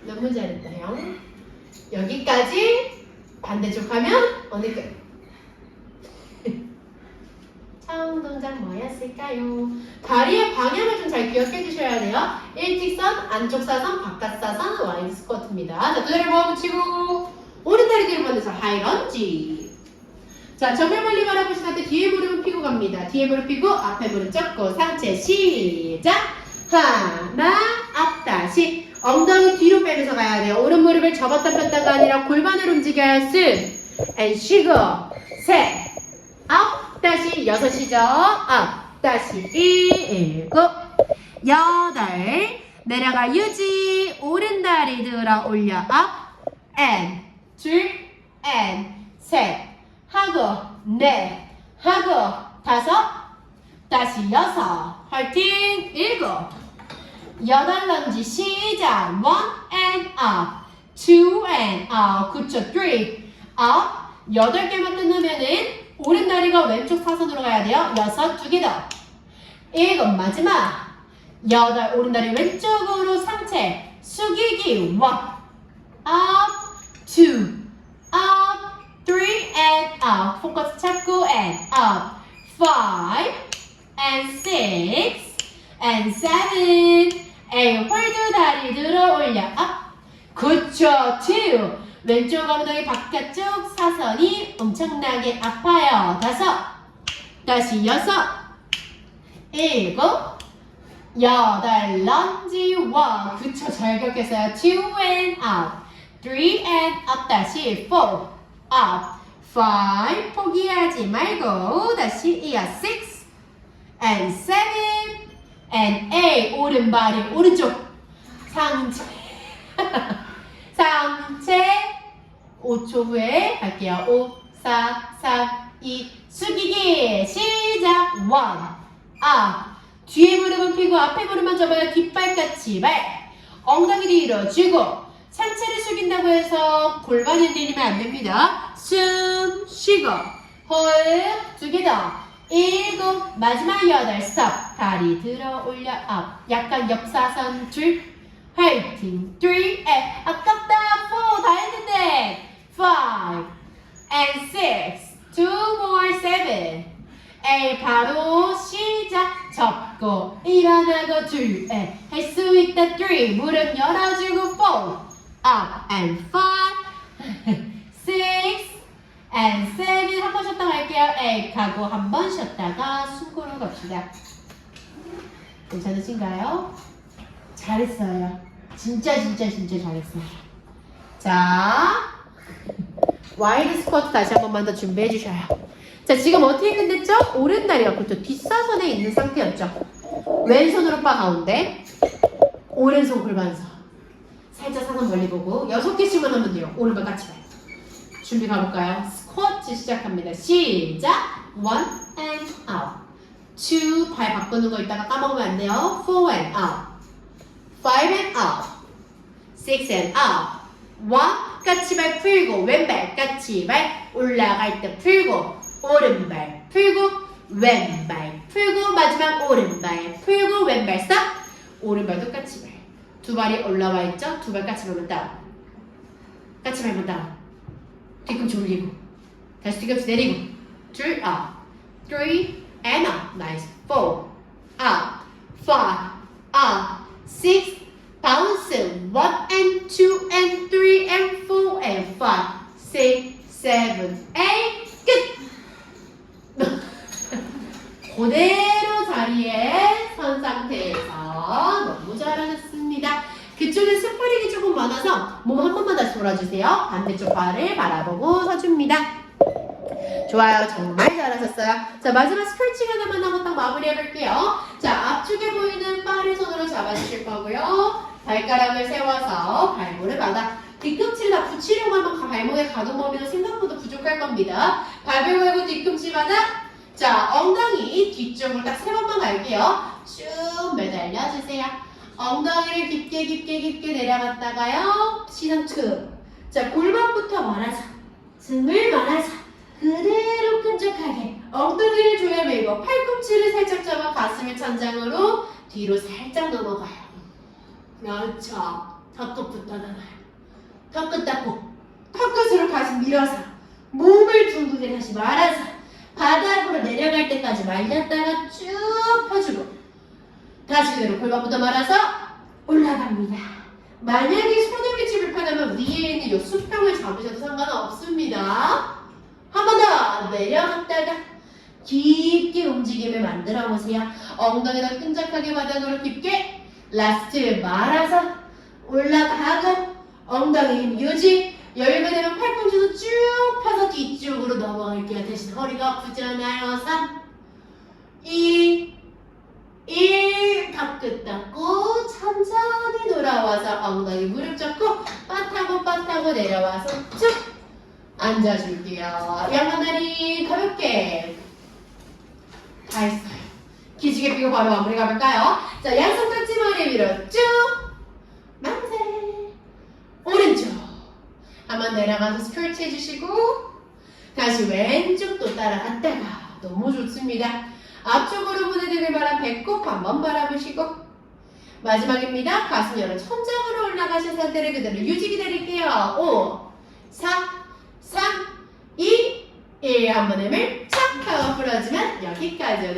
너무 잘했다 형. 여기까지. 반대쪽 하면 어느 끝? 처음 동작 뭐였을까요? 다리의 방향을 좀 잘 기억해 주셔야 돼요. 일직선, 안쪽 사선, 바깥 사선, 와인 스쿼트입니다. 자, 두 다리 모아붙이고 오른다리 뒤로 보내서 하이런지. 자, 정면 멀리 바라보신 상태 뒤에 무릎을 펴고 갑니다. 뒤에 무릎 펴고 앞에 무릎 접고 상체 시작. 하나, 앞 다시. 엉덩이 뒤로 빼면서 가야 돼요. 오른 무릎을 접었다 폈다가 아니라 골반을 움직여야 쓴. and 쉬고 셋. 업 다시 6이죠. 업 다시 7, 8. 내려가 유지. 오른다리 들어 올려 up and 둘 and 셋 하고 넷 하고 다섯 다시 여섯 화이팅 일곱 여덟 런지 시작 one and up two and up 그쵸 three up 여덟 개만 끝나면은 오른다리가 왼쪽 사선으로 가야 돼요. 여섯 두 개 더 일곱 마지막 여덟 오른다리 왼쪽으로 상체 숙이기 one up two up three and up 포커스 잡고 and up five and six and seven and 홀드 다리 들어 올려 up 그쵸 two 왼쪽 엉덩이 바깥쪽 사선이 엄청나게 아파요. 다섯 다시 여섯 일곱 여덟 런지 원 그쵸 잘 기억했어요. two and up three and up 다시 four up five 포기하지 말고 다시 이어 six and seven and eight 오른발이 오른쪽 상체 상체 5초 후에 할게요. 5 4 3 2 숙이기 시작 1 up 뒤에 무릎은 펴고 앞에 무릎만 접어요. 뒷발같이 발 엉덩이 뒤로 쥐고 상체를 숙인다고 해서 골반 흔들리면 안 됩니다. 숨 쉬고 호흡 두 개 더 일곱 마지막 여덟 스톱 다리 들어 올려 업 약간 옆사선 둘 화이팅 3 and 아깝다 4 다 했는데 5 and 6 2 more 7 8 바로 시작 접고 일어나고 둘 할 수 있다 3 무릎 열어주고 4 up and 5 6 and 7 한 번 쉬었다 갈게요 8 가고 한 번 쉬었다가 숨 고르고 갑시다 괜찮으신가요? 잘했어요 진짜 잘했어요 자 와이드 스쿼트 다시 한 번만 더 준비해 주셔요 자 지금 어떻게 끝냈죠? 오른다리가 그렇죠 뒷사선에 있는 상태였죠 왼손으로 바 가운데 오른손 골반선 살짝 사선 멀리 보고 6개씩만 하면 돼요 오른발 같이 봐요 준비 가볼까요? 스쿼트 시작합니다 시작 1 and out 2 발 바꾸는 거 이따가 까먹으면 안 돼요 4 and out 5 and out 6 and out 1 까치발 풀고 왼발 까치발 올라갈 때 풀고 오른발 풀고 왼발 풀고 마지막 오른발 풀고 왼발 싹 오른발도 까치발 두 발이 올라와 있죠? 두 발 까치발만 다운 까치발만 다운 뒤꿈치 올리고 다시 뒤꿈치 내리고 둘 up 3 and up nice 4 up 5 up 6 bounce 1 and 2 and 3 and 4 and 5 6 7 8 끝 그대로 자리에 선 상태에서 너무 잘하셨습니다 그쪽에 스프링이 조금 많아서 몸 한 번만 다시 돌아주세요 반대쪽 발을 바라보고 서줍니다 좋아요 정말 잘하셨어요 자 마지막 스트레칭 하나만 하고 딱 마무리 해볼게요 자 앞쪽에 보이는 바를 손으로 잡아주실 거고요 발가락을 세워서 발목을 받아 뒤꿈치를 다 붙이려고 하면 발목의 가동 범위는 생각보다 부족할 겁니다 발을 걸고 뒤꿈치 받아 자 엉덩이 뒤쪽으로 딱 3번만 갈게요 쭉 매달려 주세요 엉덩이를 깊게 내려갔다가요 시선 툭 자 골반부터 말아서 등을 말아서 그대로 끈적하게 엉덩이를 조여 밀고 팔꿈치를 살짝 잡아 가슴을 천장으로 뒤로 살짝 넘어가요 그렇죠 턱끝부터 나가요 턱끝 닦고 턱끝으로 가슴 밀어서 몸을 둥글게 다시 말아서 바닥으로 내려갈 때까지 말렸다가 쭉 펴주고 다시 그대로 골반부터 말아서 올라갑니다 만약에 손을 밑이 불편하면 위에 있는 이 수평을 잡으셔도 상관없습니다 한 번 더 내려갔다가 깊게 움직임을 만들어 보세요 엉덩이를 끈적하게 바닥으로 깊게 라스트 말아서 올라가고 엉덩이 힘 유지 여유가 되면 팔꿈치도 쭉 펴서 뒤쪽으로 넘어갈게요 대신 허리가 아프잖아요 3 2 1 턱끝 닦고 천천히 내려와서 엉덩이 무릎 접고 빳하고 내려와서 쭉 앉아줄게요. 양반다리 가볍게 다 했어요. 기지개 펴고 바로 마무리 가볼까요? 자, 양손 깍지 머리 위로 쭉 만세. 오른쪽 한번 내려가서 스트레치 해주시고 다시 왼쪽 또 따라갔다가 너무 좋습니다. 앞쪽으로 보내드릴 바람 배꼽 한번 바라보시고 마지막입니다. 가슴 열어 천장으로 올라가신 상태를 그대로 유지 기다릴게요. 5, 4, 3, 2, 1 한번 힘을 착 하고 풀어주면 여기까지